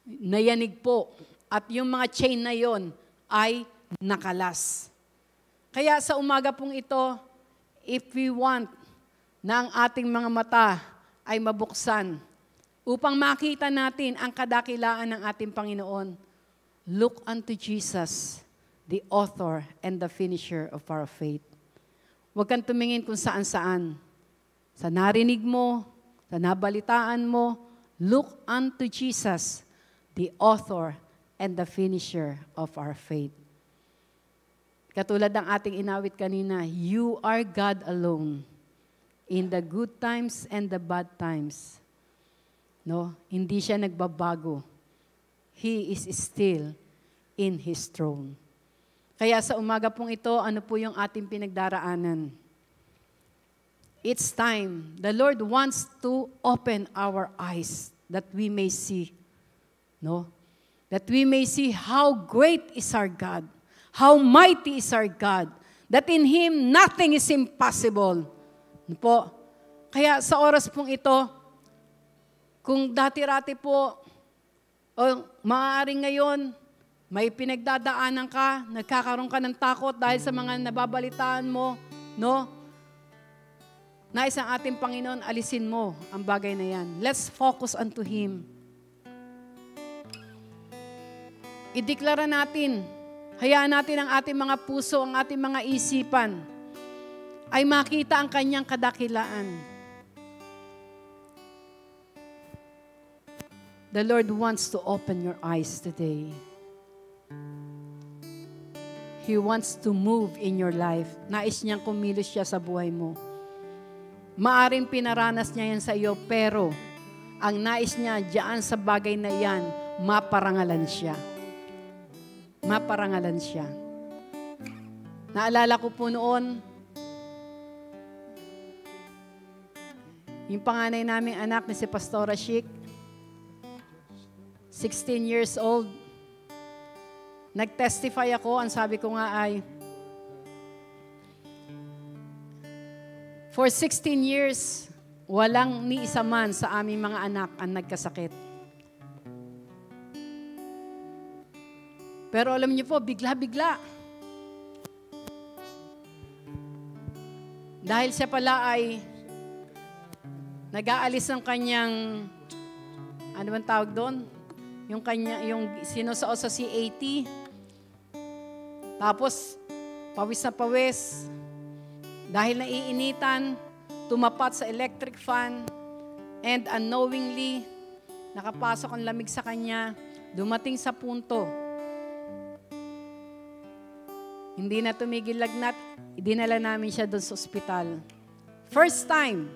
nayanig po. At yung mga chain na yon ay nakalas. Kaya sa umaga pong ito, if we want na ang ating mga mata ay mabuksan upang makita natin ang kadakilaan ng ating Panginoon, look unto Jesus, the author and the finisher of our faith. Huwag kang tumingin kung saan-saan. Sa narinig mo, sa nabalitaan mo, look unto Jesus, the author and the finisher of our faith. Katulad ng ating inawit kanina, you are God alone in the good times and the bad times. No, hindi siya nagbabago. He is still in His throne. Kaya sa umaga pong ito, ano po yung ating pinagdaraanan? It's time. The Lord wants to open our eyes that we may see. No? That we may see how great is our God. How mighty is our God. That in Him, nothing is impossible. Ano po? Kaya sa oras pong ito, kung dati-rati po, o maaaring ngayon, may pinagdadaanan ka, nagkakaroon ka ng takot dahil sa mga nababalitaan mo, no? Nais ang ating Panginoon, alisin mo ang bagay na yan. Let's focus unto Him. Ideklara natin, hayaan natin ang ating mga puso, ang ating mga isipan, ay makita ang Kanyang kadakilaan. The Lord wants to open your eyes today. He wants to move in your life. Nais niyang kumilos siya sa buhay mo. Maaring pinaranas niya yan sa iyo, pero ang nais niya diyan sa bagay na yan, maparangalan siya. Maparangalan siya. Naalala ko po noon, yung panganay naming anak ni si Pastora Chic, 16 years old, nag-testify ako, ang sabi ko nga ay, for 16 years, walang ni isa man sa aming mga anak ang nagkasakit. Pero alam niyo po, bigla-bigla. Dahil siya pala ay nag-aalis ng kanyang, ano bang tawag doon? Yung sinusuot sa C80. Tapos, pawis na pawis. Dahil naiinitan, tumapat sa electric fan, and unknowingly, nakapasok ang lamig sa kanya, dumating sa punto. Hindi na tumigil lagnat, idinala namin siya doon sa ospital. First time.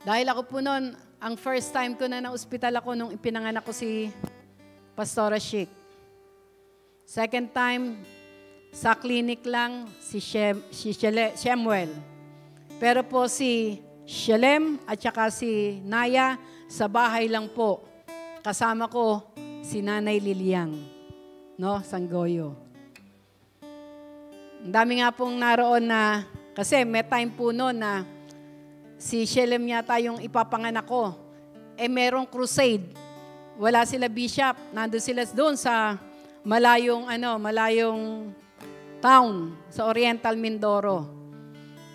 Dahil ako po noon, ang first time ko na na-ospital ako nung ipinanganak ko si Pastora Chic. Second time, sa clinic lang, si Shemuel. Pero po si Shalem at saka si Naya, sa bahay lang po. Kasama ko si Nanay Liliang, no, Sanggoyo. Ang dami nga pong naroon na, kasi may time po noon na si Shalem yata yung ipapanganak ko. Merong crusade. Wala sila bishop. Nandun sila doon sa malayong town, sa Oriental, Mindoro.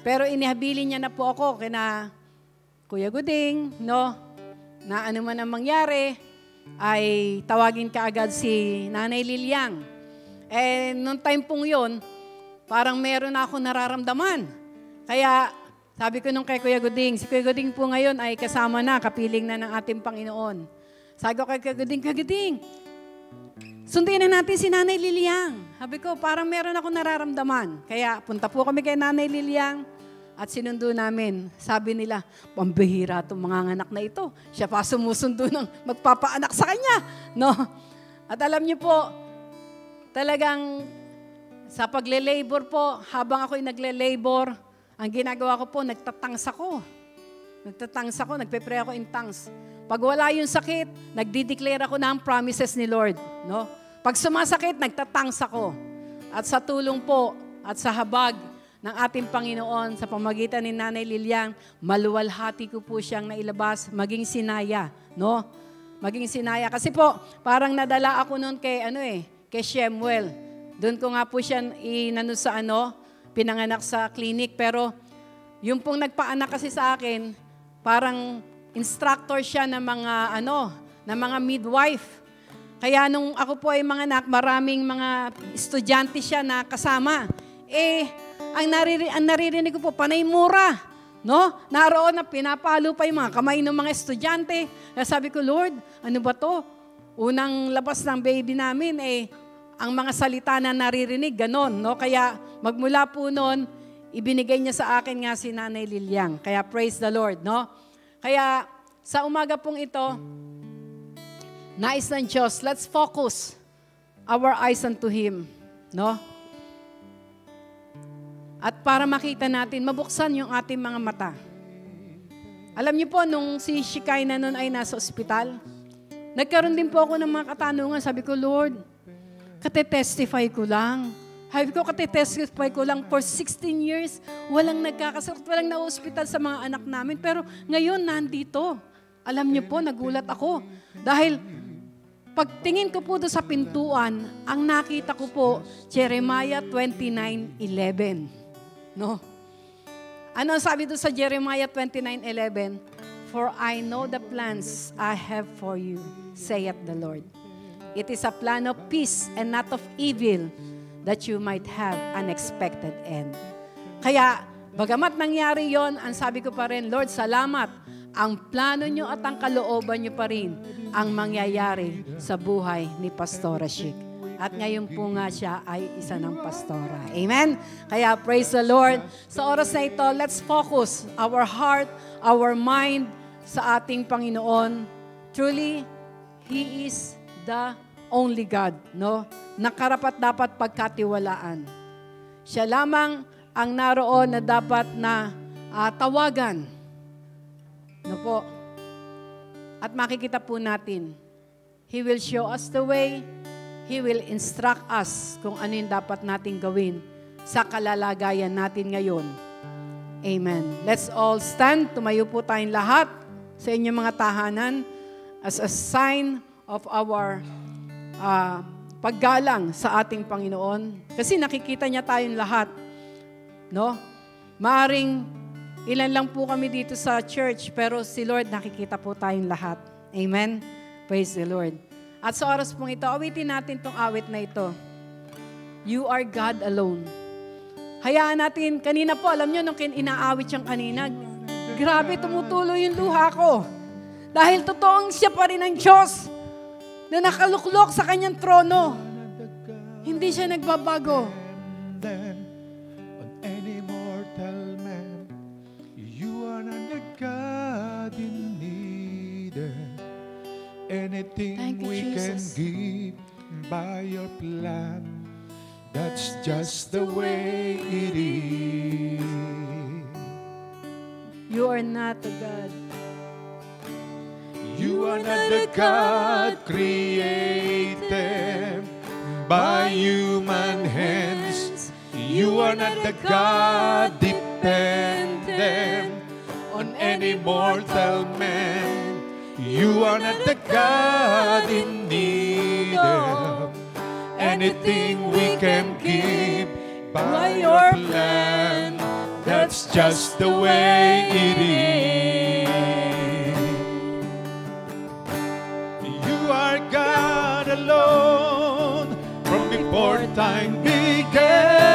Pero inihabilin niya na po ako kina Kuya Guding, no? Na ano man ang mangyari, ay tawagin ka agad si Nanay Liliang. Nung time pong yun, parang meron na ako nararamdaman. Kaya, sabi ko nung kay Kuya Guding, si Kuya Guding po ngayon ay kasama na, kapiling na ng ating Panginoon. Sabi ko kay Kuya Guding, sundin na natin si Nanay Liliang. Sabi ko, parang meron ako nararamdaman. Kaya punta po kami kay Nanay Liliang at sinundo namin. Sabi nila, pambihira itong mga anak na ito. Siya pa sumusundo ng magpapaanak sa kanya. No? At alam niyo po, talagang sa pagle-labor po, habang ako'y nagle-labor, ang ginagawa ko po, nagtatangs ako. Nagpe-pray ako in tongues. Pag wala yung sakit, nagdi-declare ako ng promises ni Lord. No? Pag sumasakit, nagtatangs ako. At sa tulong po, at sa habag ng ating Panginoon, sa pamagitan ni Nanay Liliang, maluwalhati ko po siyang nailabas, maging sinaya. No? Maging sinaya. Kasi po, parang nadala ako noon kay Shemuel. Doon ko nga po siya pinanganak sa clinic, pero yung pong nagpaanak kasi sa akin, parang instructor siya ng mga midwife. Kaya nung ako po ay manganak, maraming mga estudyante siya na kasama. Ang naririnig ko po, panay mura. No? Naroon na pinapalo pa yung mga kamay ng mga estudyante. Kaya sabi ko, Lord, ano ba to? Unang labas ng baby namin, ang mga salita na naririnig, ganon. No? Kaya magmula po noon, ibinigay niya sa akin nga si Nanay Liliang. Kaya praise the Lord. No? Kaya sa umaga pong ito, nais ng Diyos. Let's focus our eyes unto Him. No? At para makita natin, mabuksan yung ating mga mata. Alam niyo po, nung si Shikaina noon ay nasa ospital, nagkaroon din po ako ng mga katanungan. Sabi ko, Lord, katetestify ko lang. Sabi ko, katetestify ko lang for 16 years. Walang nagkakasakit, walang na-hospital sa mga anak namin. Pero ngayon, nandito. Alam niyo po, nagulat ako. Dahil pagtingin ko po doon sa pintuan, ang nakita ko po, Jeremiah 29:11. No? Ano sabi doon sa Jeremiah 29:11? For I know the plans I have for you, saith the Lord. It is a plan of peace and not of evil, that you might have an expected end. Kaya, bagamat nangyari yon, ang sabi ko pa rin, Lord, salamat. Ang plano nyo at ang kalooban nyo pa rin ang mangyayari sa buhay ni Pastora Chic. At ngayon po nga siya ay isa ng pastora. Amen? Kaya praise the Lord. Sa oras na ito, let's focus our heart, our mind sa ating Panginoon. Truly, He is the only God, no? Na karapat dapat pagkatiwalaan. Siya lamang ang naroon na dapat na tawagan. No po? At makikita po natin, He will show us the way. He will instruct us kung ano yung dapat nating gawin sa kalalagayan natin ngayon. Amen. Let's all stand. Tumayo po tayong lahat sa inyong mga tahanan as a sign of our paggalang sa ating Panginoon. Kasi nakikita niya tayong lahat. No? Maaring ilan lang po kami dito sa church, pero si Lord nakikita po tayong lahat. Amen? Praise the Lord. At sa oras pong ito, awitin natin itong awit na ito. You are God alone. Hayaan natin, kanina po, alam nyo, nung inaawit siyang kanina, grabe, tumutulo yung luha ko. Dahil totoong siya pa rin ang Diyos na nakaluklok sa kanyang trono. Hindi siya nagbabago. On any mortal man, you are not the God in neither. Anything we can give by your plan, that's just the way it is. You are not a God. You are not the God created by human hands. You are not the God dependent on any mortal man. You are not the God in need of anything we can give by your plan. That's just the way it is. You are God alone from before time began.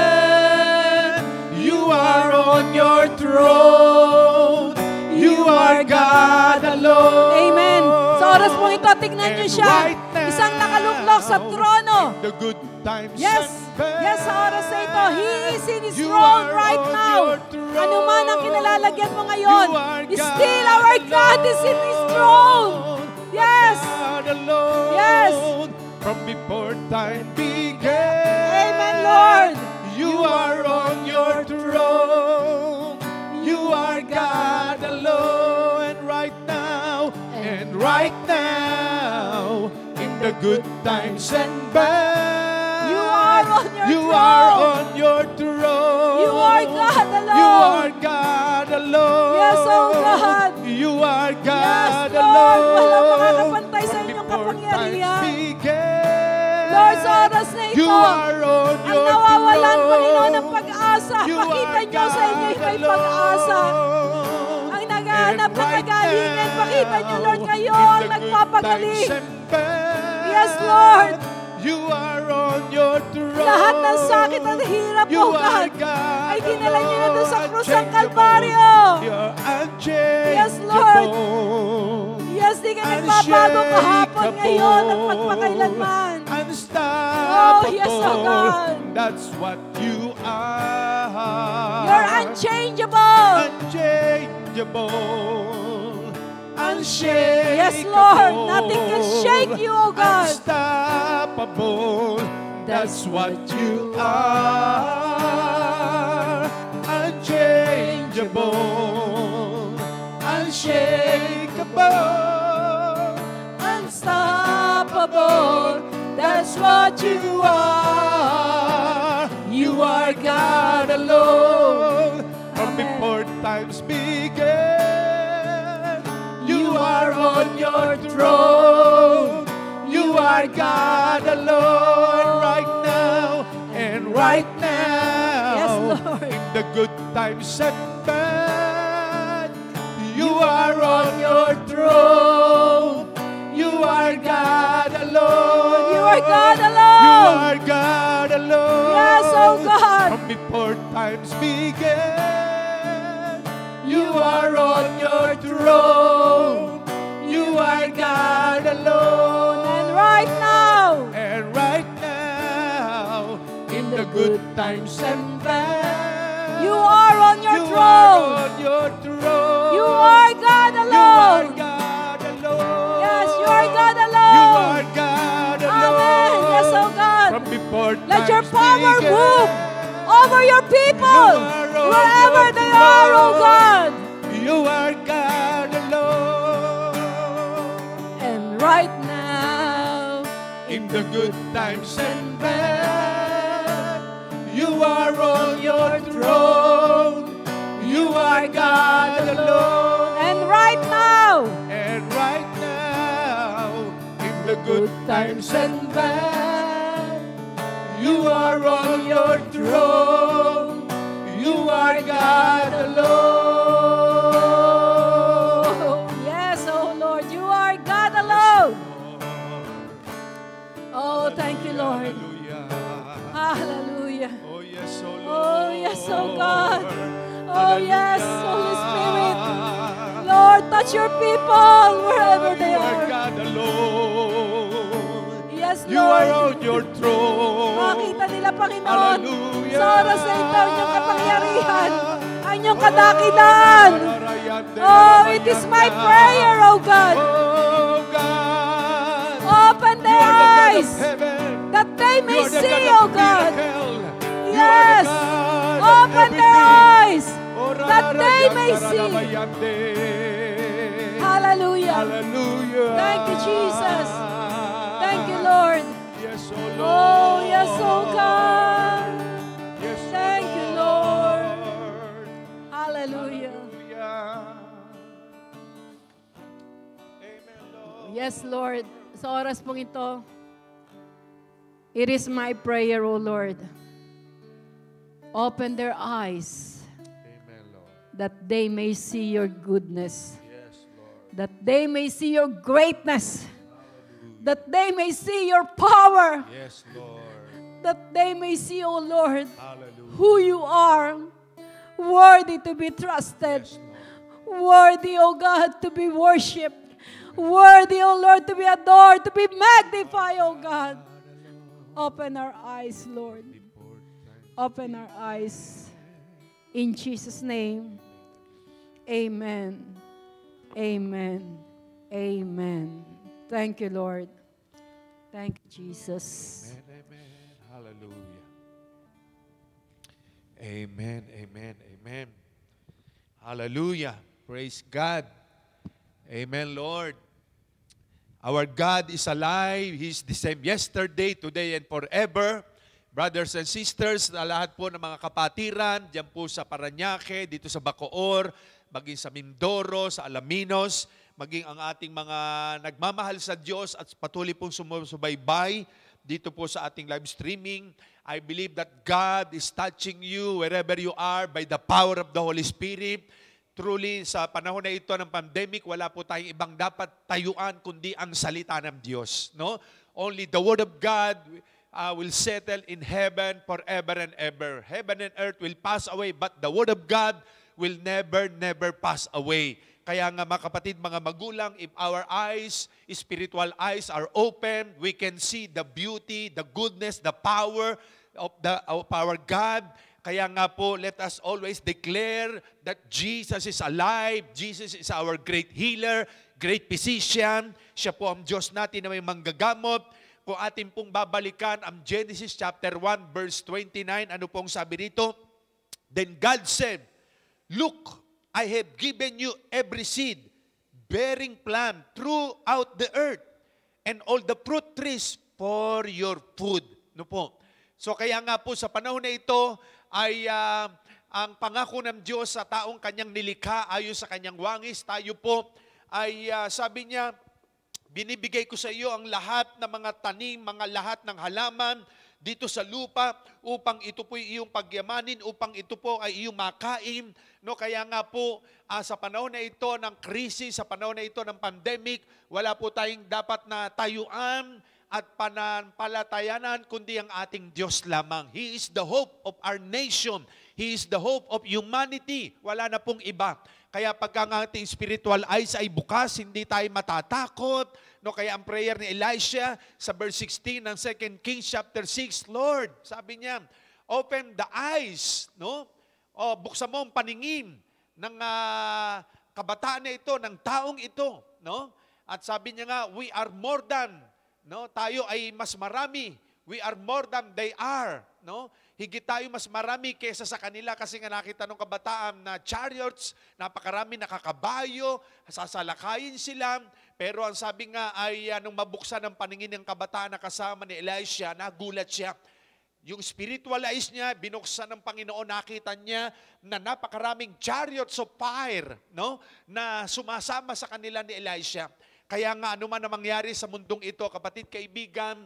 You are on your throne. You are God alone. Amen. Sa oras mo ito, tignan niyo siya. Isang nakaluklok sa trono. The good times yes. and bad. Yes, sa oras na ito. He is in His throne right now. Ano man ang kinalalagyan mo ngayon, still our God is in His throne. Yes. Yes. From before time began. Amen, Lord. You are on your throne. You are God alone. And right now, in the good times and bad, you are on your you throne. are on your throne. You are God alone. You are God alone. Yes, oh God. You are God yes, Lord. alone. Walang makakapantay sa inyong kapangyarihan. Lord, sa oras na ito, ang nawawalan, Panginoon, ng pag-asa. Pakita niyo sa inyo yung may pag-asa. Ang naghahanap ng kagalingan, pakita niyo, Lord, kayo ang nagpapagaling. Yes, Lord. You are on your throne. Lahat ng sakit at hirap mo, God, ay dinala niyo na doon sa krus ng Kalbaryo. Yes, Lord. Yes, di ka nagbabago kahapon, ngayon, at magpakailanman. Oh, yes, oh God. That's what you are. You're unchangeable. Unchangeable. unshakable. Yes, Lord. Nothing can shake you, oh God. Unstoppable. That's what you are. Unchangeable. Unshakable. Unstoppable. That's what you are. You are God alone. From before times began, you are on your throne. You are God alone right now and right now. Yes, Lord. In the good times and bad, you are on your throne. You are God alone. You are God alone. You are God alone. Yes, oh God. From before times began, you are on your throne. You are God alone. And right now, And right now, in the good times and bad, you are on your you throne. are on your throne. You are God You are alone. God alone. Yes, you are God You alone. are God alone. Amen. Yes, oh God. From before Let your times power began, move over your people, You are on wherever your they are, oh throne. God. You are God alone. And right now, In the good times and bad, you are on your throne. You are God alone. and right now, And right now, in the good times and bad, you are on your throne. You are God alone. yes, oh Lord, you are God alone. Oh, thank you, Lord. Hallelujah. Hallelujah. Oh yes, oh Lord. Oh, yes, oh God. Oh, yes, Holy Spirit. Lord, touch your people wherever they You are are. God alone. Yes, You are Lord. on your throne. Makita nila, Panginoon, Hallelujah. sa oras na ito, ang inyong kapangyarihan, ang inyong kadakilan. Oh, it is my prayer, oh God. Oh God. Open You their are the God of eyes heaven. that they You may are the see, God oh of God. miracle. You are Yes. the God of Open their everything. eyes that they may see. Hallelujah. Hallelujah. Thank you, Jesus. Thank you, Lord. Yes, oh Lord. Oh, yes, oh God. Yes, oh Thank you, Lord. Hallelujah. Hallelujah. Amen, Lord. Yes, Lord. Sa oras pong ito, it is my prayer, O Lord. Open their eyes Amen, Lord. that they may see your goodness, Yes, Lord. that they may see your greatness, that they may see your power, Yes, Lord. that they may see, O Lord, Hallelujah. who you are, worthy to be trusted, Yes, Lord. worthy, O God, to be worshipped, worthy, O Lord, to be adored, to be magnified, O God. Open our eyes, Lord. Open our eyes. In Jesus' name, amen. Amen. Amen. Thank you, Lord. Thank you, Jesus. Amen, amen. Hallelujah. Amen, amen, amen. Hallelujah. Praise God. Amen, Lord. Our God is alive. He's the same yesterday, today, and forever. Brothers and sisters, na lahat po ng mga kapatiran, diyan po sa Paranaque, dito sa Bacoor, maging sa Mindoro, sa Alaminos, maging ang ating mga nagmamahal sa Diyos at patuloy pong sumusubaybay dito po sa ating live streaming. I believe that God is touching you wherever you are by the power of the Holy Spirit. Truly, sa panahon na ito ng pandemic, wala po tayong ibang dapat tayuan kundi ang salita ng Diyos. No? Only the Word of God will settle in heaven forever and ever. Heaven and earth will pass away, but the Word of God will never, never pass away. Kaya nga mga kapatid, mga magulang, if our eyes, spiritual eyes are open, we can see the beauty, the goodness, the power of our God. Kaya nga po, let us always declare that Jesus is alive. Jesus is our great healer, great physician. Siya po ang Diyos natin na may manggagamot. Kung atin pong babalikan ang Genesis chapter 1 verse 29, ano pong sabi rito? Then God said, "Look, I have given you every seed bearing plant throughout the earth, and all the fruit trees for your food." No po. So kaya nga po sa panahon na ito ay ang pangako ng Diyos sa taong kanyang nilikha ayon sa kanyang wangis, tayo po ay sabi niya, binibigay ko sa iyo ang lahat ng mga tanim, mga lahat ng halaman dito sa lupa upang ito po ay iyong pagyamanin, upang ito po ay iyong makain. No, kaya nga po sa panahon na ito ng krisis, sa panahon na ito ng pandemic, wala po tayong dapat na tayuan at pananampalatayanan kundi ang ating Diyos lamang. He is the hope of our nation. He is the hope of humanity. Wala na pong iba. Kaya pagka ang ating spiritual eyes ay bukas, hindi tayo matatakot. No, kaya ang prayer ni Elisha sa verse 16 ng 2 Kings chapter 6, Lord, sabi niya, open the eyes, no? O buksan mo ang paningin ng kabataan na ito, ng taong ito, no? At sabi niya nga, we are more than, no? Tayo ay mas marami. We are more than they are, no? Higit tayo mas marami kaysa sa kanila kasi nga nakita ng kabataan na chariots, napakarami nakakabayo, sasalakayin sila. Pero ang sabi nga ay nung mabuksan ang paningin ng kabataan na kasama ni Elisha, nagulat siya. Yung spiritual eyes niya, binuksan ng Panginoon, nakita niya na napakaraming chariots of fire, no? Na sumasama sa kanila ni Elisha. Kaya nga ano man ang mangyari sa mundong ito, kapatid, kaibigan,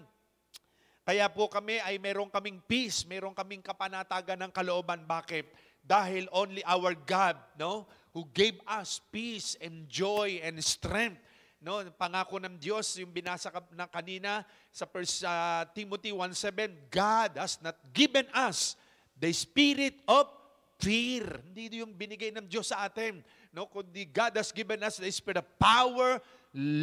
kaya po kami ay meron kaming peace, meron kaming kapanatagan ng kalooban. Bakit? Dahil only our God, no, who gave us peace and joy and strength. No, pangako ng Diyos, yung binasa na kanina sa 1 Timothy 1:7, God has not given us the spirit of fear. Hindi yung binigay ng Diyos sa atin. No, kundi God has given us the spirit of power,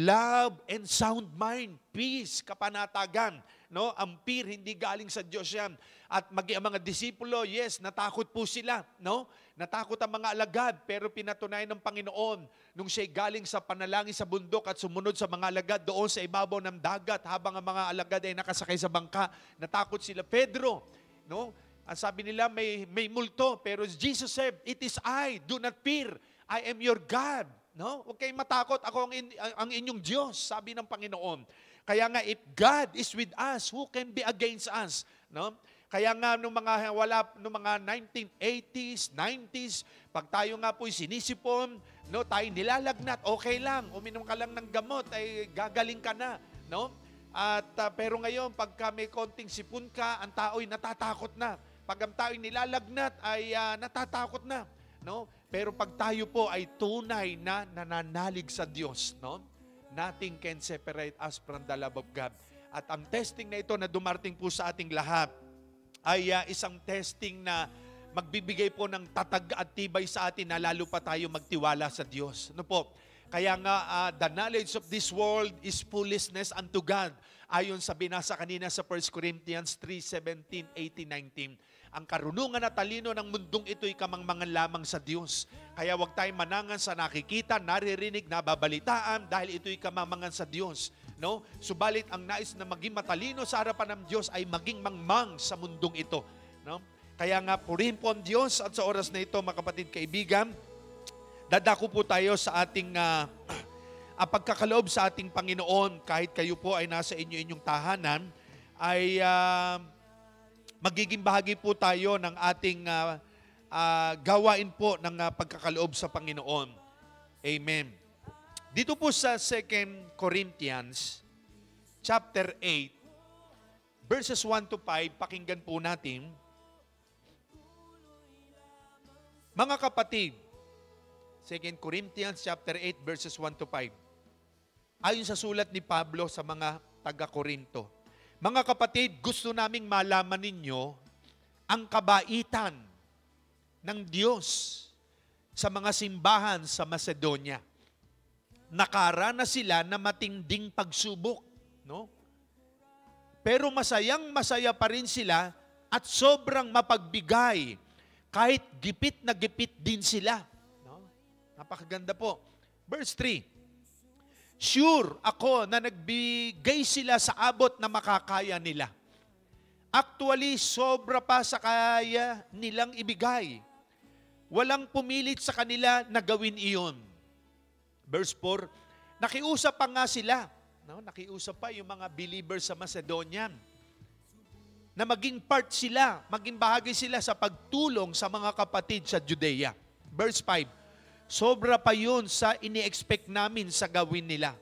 love, and sound mind. Peace, kapanatagan. No, ang fear hindi galing sa Diyos yan. At ang mga disipulo, yes, natakot po sila, no? Natakot ang mga alagad, pero pinatunayan ng Panginoon nung siya'y galing sa panalangin sa bundok at sumunod sa mga alagad doon sa ibabaw ng dagat habang ang mga alagad ay nakasakay sa bangka. Natakot sila. Pedro, no? Ang sabi nila may multo, pero Jesus said, "It is I, do not fear. I am your God." No? Huwag kayong matakot, ako ang inyong Diyos, sabi ng Panginoon. Kaya nga, if God is with us, who can be against us? No? Kaya nga, nung mga 1980s, 90s, pag tayo nga po'y sinisipon, no, tayo nilalagnat, okay lang, uminom ka lang ng gamot, ay gagaling ka na. No? At, pero ngayon, pagka may konting sipon ka, ang tao'y natatakot na. Pag ang tao'y nilalagnat, ay natatakot na. No? Pero pag tayo po ay tunay na nananalig sa Diyos, no? Nothing can separate us from the love of God. At ang testing na ito na dumarting po sa ating lahat ay isang testing na magbibigay po ng tatag at tibay sa atin na lalo pa tayo magtiwala sa Diyos. Ano po? Kaya nga, the knowledge of this world is foolishness unto God. Ayon sa binasa kanina sa 1 Corinthians 3:17, 18, 19. Ang karunungan at talino ng mundong ito'y kamangmangan lamang sa Diyos. Kaya huwag tayong manangan sa nakikita, naririnig, nababalitaan dahil ito'y kamangmangan sa Diyos. No? Subalit ang nais na maging matalino sa harapan ng Diyos ay maging mangmang sa mundong ito. No? Kaya nga purihin po ang Diyos at sa oras na ito, mga kapatid kaibigan, dadako po tayo sa ating pagkakaloob sa ating Panginoon. Kahit kayo po ay nasa inyong tahanan, ay magiging bahagi po tayo ng ating gawain po ng pagkakaloob sa Panginoon. Amen. Dito po sa 2 Corinthians chapter 8, verses 1 to 5, pakinggan po natin. Mga kapatid, 2 Corinthians chapter 8, verses 1 to 5. Ayon sa sulat ni Pablo sa mga taga-Korinto, mga kapatid, gusto naming malaman ninyo ang kabaitan ng Diyos sa mga simbahan sa Macedonia. Nakaranas sila na matinding pagsubok, no? Pero masayang-masaya pa rin sila at sobrang mapagbigay kahit gipit na gipit din sila. No? Napakaganda po. Verse 3, sure ako na nagbigay sila sa abot na makakaya nila. Actually, sobra pa sa kaya nilang ibigay. Walang pumilit sa kanila na gawin iyon. Verse 4, nakiusap pa nga sila. No? Nakiusap pa yung mga believers sa Macedonian na maging part sila, maging bahagi sila sa pagtulong sa mga kapatid sa Judea. Verse 5, sobra pa yun sa ini-expect namin sa gawin nila.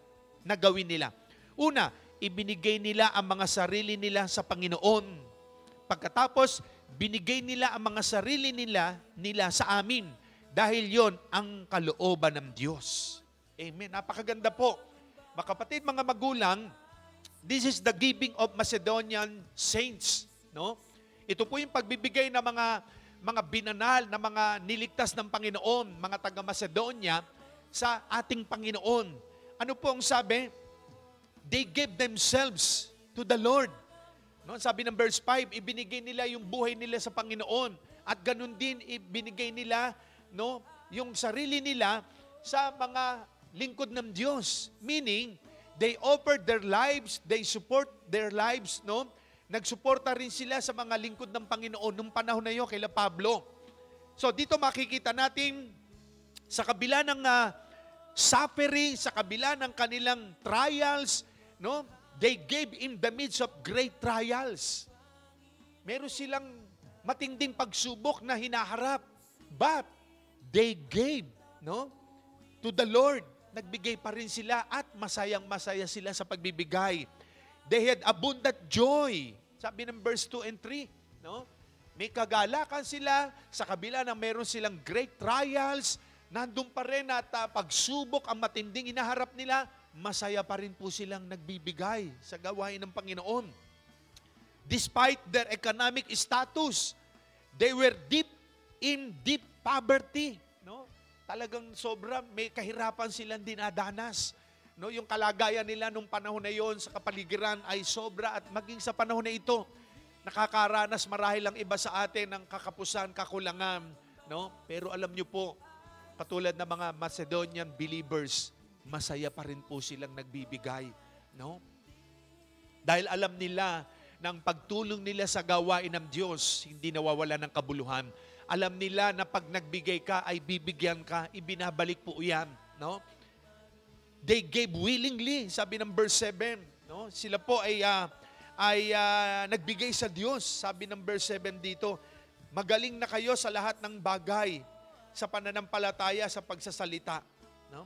Una, ibinigay nila ang mga sarili nila sa Panginoon. Pagkatapos, binigay nila ang mga sarili nila sa amin. Dahil yon ang kalooban ng Diyos. Amen. Napakaganda po. Mga kapatid, mga magulang, this is the giving of Macedonian saints. No? Ito po yung pagbibigay ng mga binanal, na mga niligtas ng Panginoon, mga taga-Macedonia, sa ating Panginoon. Ano po ang sabi? They gave themselves to the Lord. No? Sabi ng verse 5, ibinigay nila yung buhay nila sa Panginoon. At ganun din, ibinigay nila, no, yung sarili nila sa mga lingkod ng Diyos. Meaning, they offered their lives, they support their lives, no? Nagsuporta rin sila sa mga lingkod ng Panginoon nung panahon na yun, kaila Pablo. So dito makikita natin, sa kabila ng suffering, sa kabila ng kanilang trials, no? They gave in the midst of great trials. Meron silang matinding pagsubok na hinaharap. But they gave, no, to the Lord. Nagbigay pa rin sila at masayang-masaya sila sa pagbibigay. They had abundant joy. Sabi ng verse 2 and 3, no? May kagalakan sila sa kabila ng meron silang great trials. Nandun pa rin at pagsubok ang matinding inaharap nila, masaya pa rin po silang nagbibigay sa gawain ng Panginoon. Despite their economic status, they were deep poverty. No? Talagang sobra, may kahirapan silang dinadanas. No, yung kalagayan nila nung panahon na yon sa kapaligiran ay sobra at maging sa panahon na ito, nakakaranas marahil ang iba sa atin ng kakapusan, kakulangan. No? Pero alam nyo po, katulad ng mga Macedonian believers, masaya pa rin po silang nagbibigay. No? Dahil alam nila na ang pagtulong nila sa gawain ng Diyos, hindi nawawala ng kabuluhan. Alam nila na pag nagbigay ka, ay bibigyan ka, ibinabalik po yan. No? They gave willingly, sabi ng verse 7. No? Sila po ay nagbigay sa Diyos. Sabi ng verse 7 dito, magaling na kayo sa lahat ng bagay, sa pananampalataya, sa pagsasalita. No?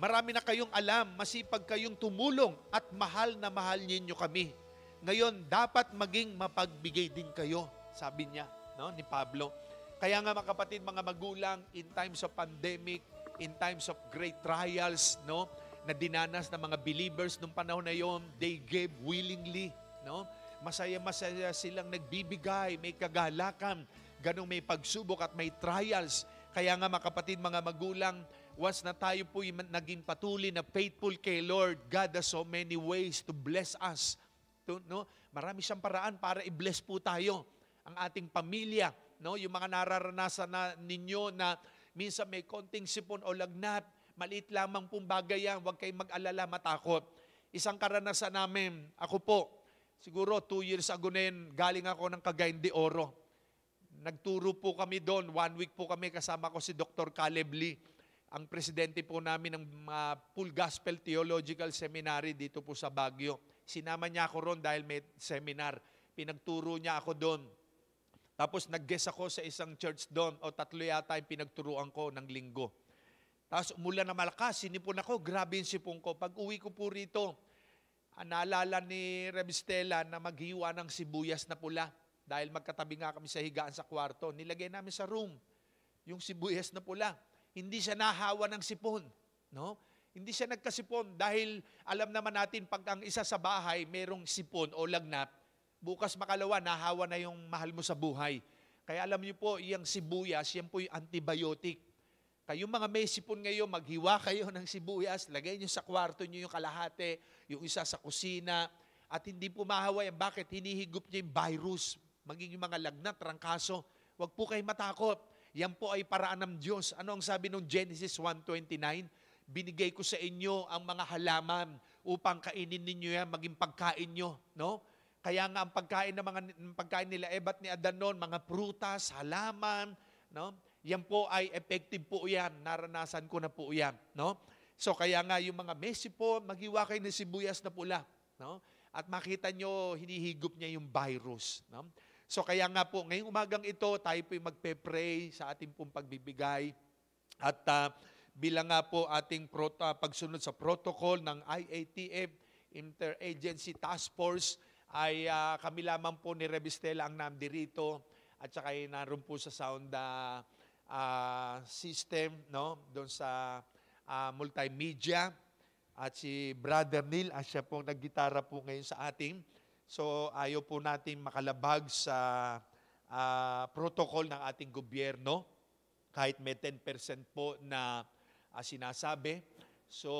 Marami na kayong alam, masipag kayong tumulong at mahal na mahal ninyo kami. Ngayon, dapat maging mapagbigay din kayo, sabi niya, no, ni Pablo. Kaya nga mga kapatid, mga magulang, in times of pandemic, in times of great trials, no, na dinanas ng mga believers nung panahon na yon, they gave willingly, no? Masaya-masaya silang nagbibigay, may kagalakan, ganong may pagsubok at may trials. Kaya nga mga kapatid, mga magulang, once na tayo po naging patuloy na faithful kay Lord, God has so many ways to bless us. No? Marami siyang paraan para i-bless po tayo, ang ating pamilya, no? Yung mga nararanasan na ninyo na minsan may konting sipon o lagnat, maliit lamang pong bagay yan, huwag kayong mag-alala, matakot. Isang karanasan namin, ako po, siguro 2 years ago na yun, galing ako ng Cagayan de Oro. Nagturo po kami doon, 1 week po kami, kasama ko si Dr. Caleb Lee, ang presidente po namin ng Full Gospel Theological Seminary dito po sa Baguio. Sinama niya ako ron dahil may seminar. Pinagturo niya ako doon. Tapos nag-guest ako sa isang church doon, o 3 yata yung pinagturuan ko ng linggo. Tapos umulan na malakas, sinipon ako, grabe yung sipon ko. Pag uwi ko po rito, naalala ni Reb Stella na maghiwa ng sibuyas na pula. Dahil magkatabi nga kami sa higaan sa kwarto. Nilagay namin sa room yung sibuyas na pula. Hindi siya nahawa ng sipon. No? Hindi siya nagkasipon dahil alam naman natin pag ang isa sa bahay merong sipon o lagnat, bukas makalawa, nahawa na yung mahal mo sa buhay. Kaya alam niyo po, yung sibuyas, yan po yung antibiotic. Kayong mga may sipon ngayon, maghiwa kayo ng sibuyas, lagay niyo sa kwarto niyo yung kalahati, yung isa sa kusina, at hindi po mahawa yan. Bakit? Hinihigop niya yung virus. maging yung mga lagnat, trangkaso, huwag po kayo matakot. Yan po ay paraan ng Diyos. Ano ang sabi ng Genesis 1:29? Binigay ko sa inyo ang mga halaman upang kainin ninyo yan, maging pagkain nyo. No? Kaya nga ang pagkain nila Eva at ni Adan noon, mga prutas, halaman, no? Yan po ay effective po yan. Naranasan ko na po yan. No? So kaya nga yung mga mesi po, maghiwa kayo ng sibuyas na pula. No? At makita nyo, hinihigop niya yung virus. No? So kaya nga po, ngayong umagang ito, tayo po yung magpe-pray sa ating pong pagbibigay. At bilang nga po ating pagsunod sa protocol ng IATF, Interagency Task Force, ay kami lamang po ni Revistela ang nandirito at saka ay naroon po sa sound system, no? Doon sa multimedia, at si Brother Neil, siya pong naggitara po ngayon sa ating. So ayaw po natin makalabag sa protocol ng ating gobyerno, kahit may 10% po na sinasabi. So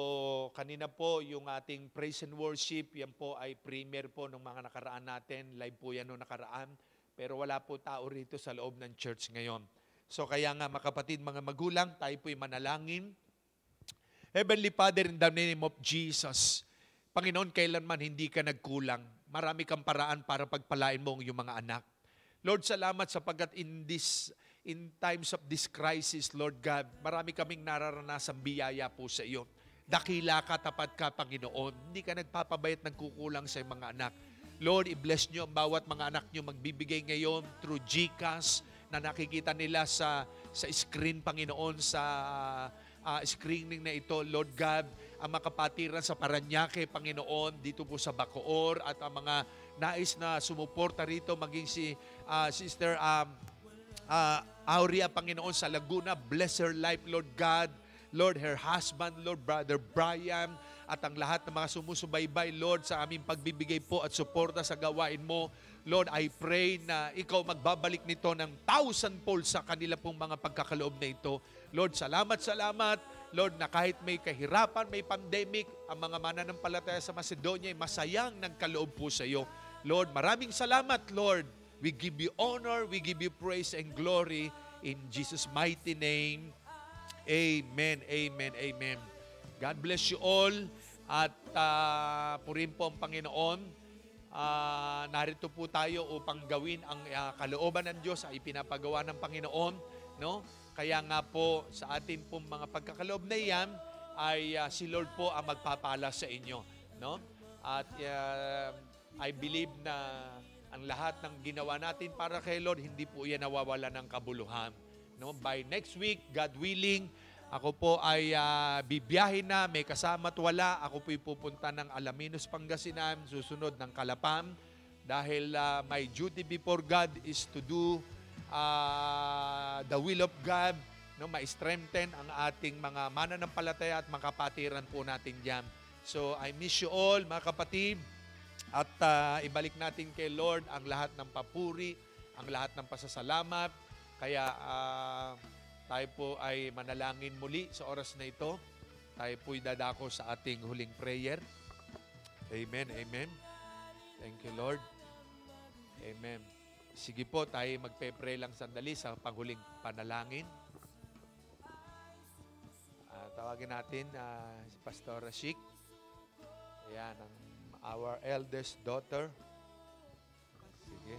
kanina po yung ating praise and worship, yan po ay premier po ng mga nakaraan natin, live po yan noong nakaraan, pero wala po tao rito sa loob ng church ngayon. So kaya nga mga kapatid, mga magulang, tayo po'y manalangin. Heavenly Father, in the name of Jesus, Panginoon, kailanman hindi ka nagkulang. Marami kang paraan para pagpalain mo ang iyong mga anak. Lord, salamat sapagkat in times of this crisis, Lord God, marami kaming nararanasang biyaya po sa iyo. Dakila ka, tapat ka, Panginoon. Hindi ka nagpapabayat ng kukulang sa iyong mga anak. Lord, i-bless nyo ang bawat mga anak nyo magbibigay ngayon through GCash na nakikita nila sa screen, Panginoon, sa screening na ito, Lord God, ang makapatiran sa Paranaque, Panginoon, dito po sa Bacoor, at ang mga nais na sumuporta rito, maging si Sister Aurea, Panginoon, sa Laguna, bless her life, Lord God, Lord, her husband, Lord, Brother Brian, at ang lahat ng mga sumusubaybay, Lord, sa aming pagbibigay po at suporta sa gawain mo. Lord, I pray na ikaw magbabalik nito ng 1,000-fold sa kanila pong mga pagkakaloob na ito. Lord, salamat. Lord, na kahit may kahirapan, may pandemic, ang mga mananampalataya sa Macedonia ay masayang nagkaloob po sa iyo. Lord, maraming salamat, Lord. We give you honor, we give you praise and glory in Jesus' mighty name. Amen, amen, amen. God bless you all at purin po ang Panginoon. Narito po tayo upang gawin ang kalooban ng Diyos ay pinapagawa ng Panginoon, no? Kaya nga po sa ating pong mga pagkakaloob na iyan ay si Lord po ang magpapala sa inyo, no? At I believe na ang lahat ng ginawa natin para kay Lord, hindi po yan nawawala ng kabuluhan, no? By next week, God willing, ako po ay bibiyahin na, may kasama at wala. Ako po pupunta ng Alaminos, Pangasinan, susunod ng Calapan. Dahil my duty before God is to do the will of God, no, ma-strengthen ang ating mga mananampalataya at makapatiran po natin diyan. So I miss you all, mga kapatid. At ibalik natin kay Lord ang lahat ng papuri, ang lahat ng pasasalamat. Kaya tayo po ay manalangin muli sa oras na ito. Tayo po'y dadako sa ating huling prayer. Amen, amen. Thank you, Lord. Amen. Sige po, tayo magpe-pray lang sandali sa panghuling panalangin. Tawagin natin si Pastor Rashik. Ayan, our eldest daughter. Sige.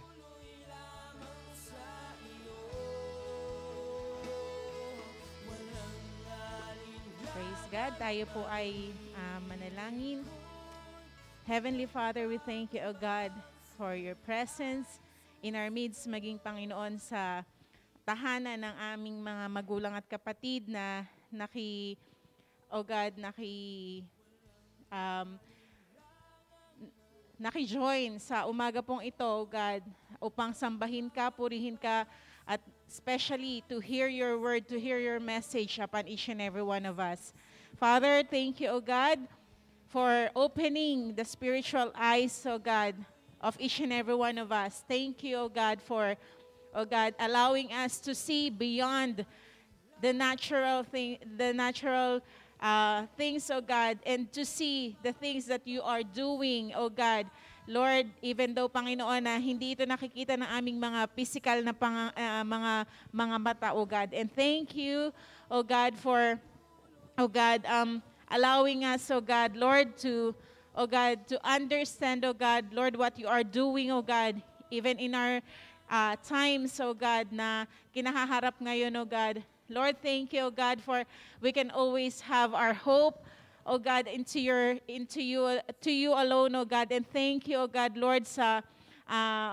Praise God. Tayo po ay manalangin. Heavenly Father, we thank you, O God, for your presence in our midst, maging Panginoon sa tahanan ng aming mga magulang at kapatid na naki-join sa umaga pong ito, O God, upang sambahin ka, purihin ka, at especially to hear your word, to hear your message upon each and every one of us. Father, thank you, O God, for opening the spiritual eyes, O God, of each and every one of us. Thank you, O God, for, O God, allowing us to see beyond the natural things, O God, and to see the things that you are doing, O God, Lord, even though, Panginoon, na hindi ito nakikita ng aming mga physical na mga mata, O God. And thank you, O God, for, O God, allowing us, O God, Lord, to, O God, to understand, O God, Lord, what you are doing, O God, even in our times, O God, na kinahaharap ngayon, O God. Lord, thank you, O God, for we can always have our hope, O God, to you alone, O God. And thank you, O God, Lord, sa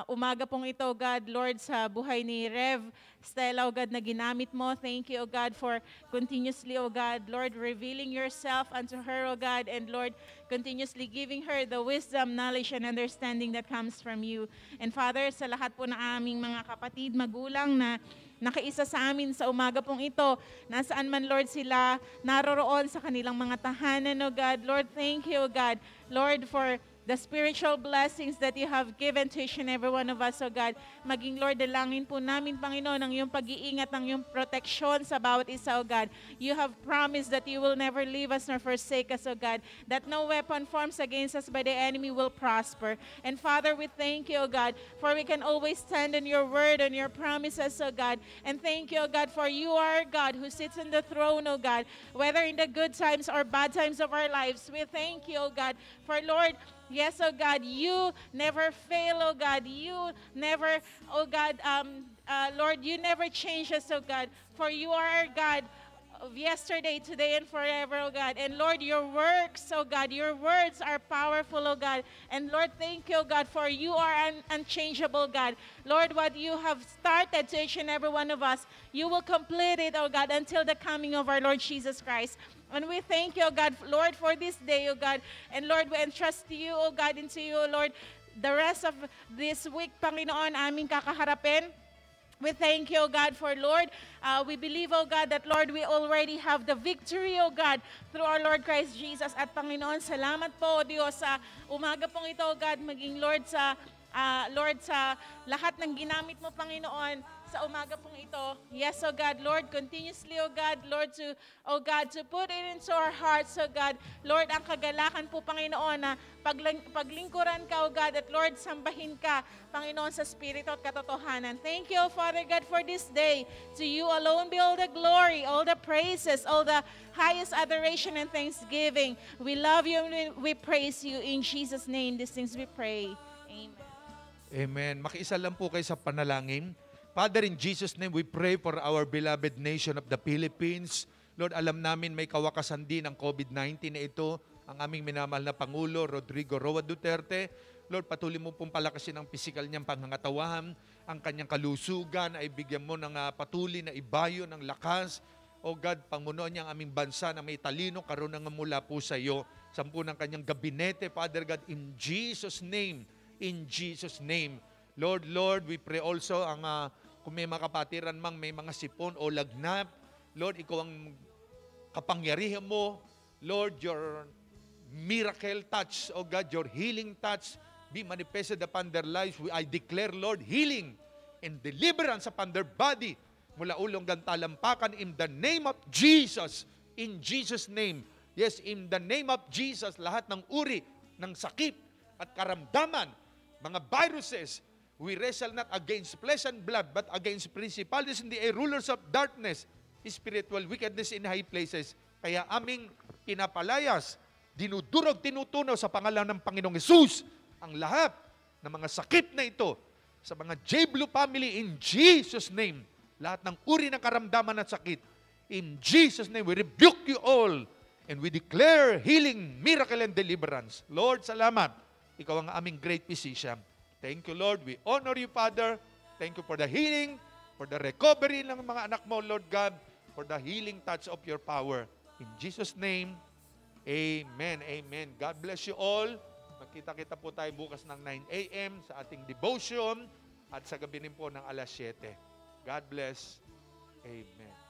umaga pong ito, O God, Lord, sa buhay ni Rev Stella, O God, na ginamit mo. Thank you, O God, for continuously, O God, Lord, revealing yourself unto her, O God, and Lord, continuously giving her the wisdom, knowledge, and understanding that comes from you. And Father, sa lahat po ng aming mga kapatid, magulang na nakaisa sa amin sa umaga pong ito, nasaan man, Lord, sila naroroon sa kanilang mga tahanan, O God. Lord, thank you, O God, Lord, for the spiritual blessings that you have given to each and every one of us, O God. Maging, Lord, dalangin po namin, Panginoon, ang iyong pag-iingat, ang iyong proteksyon sa bawat isa, O God. You have promised that you will never leave us nor forsake us, O God, that no weapon forms against us by the enemy will prosper. And Father, we thank you, O God, for we can always stand on your word, on your promises, O God. And thank you, O God, for you are God who sits on the throne, O God, whether in the good times or bad times of our lives. We thank you, O God, for Lord, yes, oh God, you never fail, oh God. You never, oh God, Lord, you never change us, oh God. For you are our God of yesterday, today, and forever, oh God. And Lord, your works, oh God, your words are powerful, oh God. And Lord, thank you, oh God, for you are an unchangeable God. Lord, what you have started to each and every one of us, you will complete it, oh God, until the coming of our Lord Jesus Christ. And we thank you, O God, Lord, for this day, O God. And Lord, we entrust to you, O God, into you, O Lord, the rest of this week, Panginoon, aming kakaharapin. We thank you, O God, for Lord, we believe, O God, that Lord, we already have the victory, O God, through our Lord Christ Jesus. At Panginoon, salamat po, O Diyos, sa umaga pong ito, O God, maging Lord, sa lahat ng ginamit mo, Panginoon, sa umaga pong ito. Yes, O God, Lord, continuously, O God, Lord, to put it into our hearts, O God. Lord, ang kagalakan po, Panginoon, na paglingkuran ka, O God, at Lord, sambahin ka, Panginoon, sa Espiritu at katotohanan. Thank you, Father God, for this day. To you alone be all the glory, all the praises, all the highest adoration and thanksgiving. We love you and we praise you. In Jesus' name, these things we pray. Amen. Amen. Makiisa lang po kayo sa panalangin. Father, in Jesus' name, we pray for our beloved nation of the Philippines. Lord, alam namin may kawakasan din ang COVID-19 na ito. Ang aming minamahal na Pangulo, Rodrigo Roa Duterte. Lord, patuloy mo pong palakasin ang pisikal niyang pangangatawan. Ang kanyang kalusugan ay bigyan mo ng patuloy na ibayo ng lakas. O God, Pangunoon niya ang aming bansa na may talino, karunangan mula po sa iyo. Sampu ng kanyang gabinete, Father God, in Jesus' name. In Jesus' name. Lord, we pray also kung may mga kapatiran mang may mga sipon o lagnat, Lord, ikaw ang kapangyarihan mo. Lord, your miracle touch, oh God, your healing touch be manifested upon their lives. I declare, Lord, healing and deliverance upon their body mula ulong talampakan in the name of Jesus. In Jesus' name. Yes, in the name of Jesus, lahat ng uri ng sakit at karamdaman, mga viruses, we wrestle not against flesh and blood, but against principalities in the air, rulers of darkness, spiritual wickedness in high places. Kaya aming pinapalayas, dinudurog, tinutunaw sa pangalan ng Panginoong Hesus ang lahat ng mga sakit na ito sa mga JBLU family in Jesus' name. Lahat ng uri ng karamdaman at sakit. In Jesus' name, we rebuke you all and we declare healing, miracle, and deliverance. Lord, salamat. Ikaw ang aming great physician. Thank you, Lord. We honor you, Father. Thank you for the healing, for the recovery ng mga anak mo, Lord God, for the healing touch of your power. In Jesus' name, amen. Amen. God bless you all. Magkita-kita po tayo bukas ng 9 a.m. sa ating devotion at sa gabi rin po ng alas 7. God bless. Amen.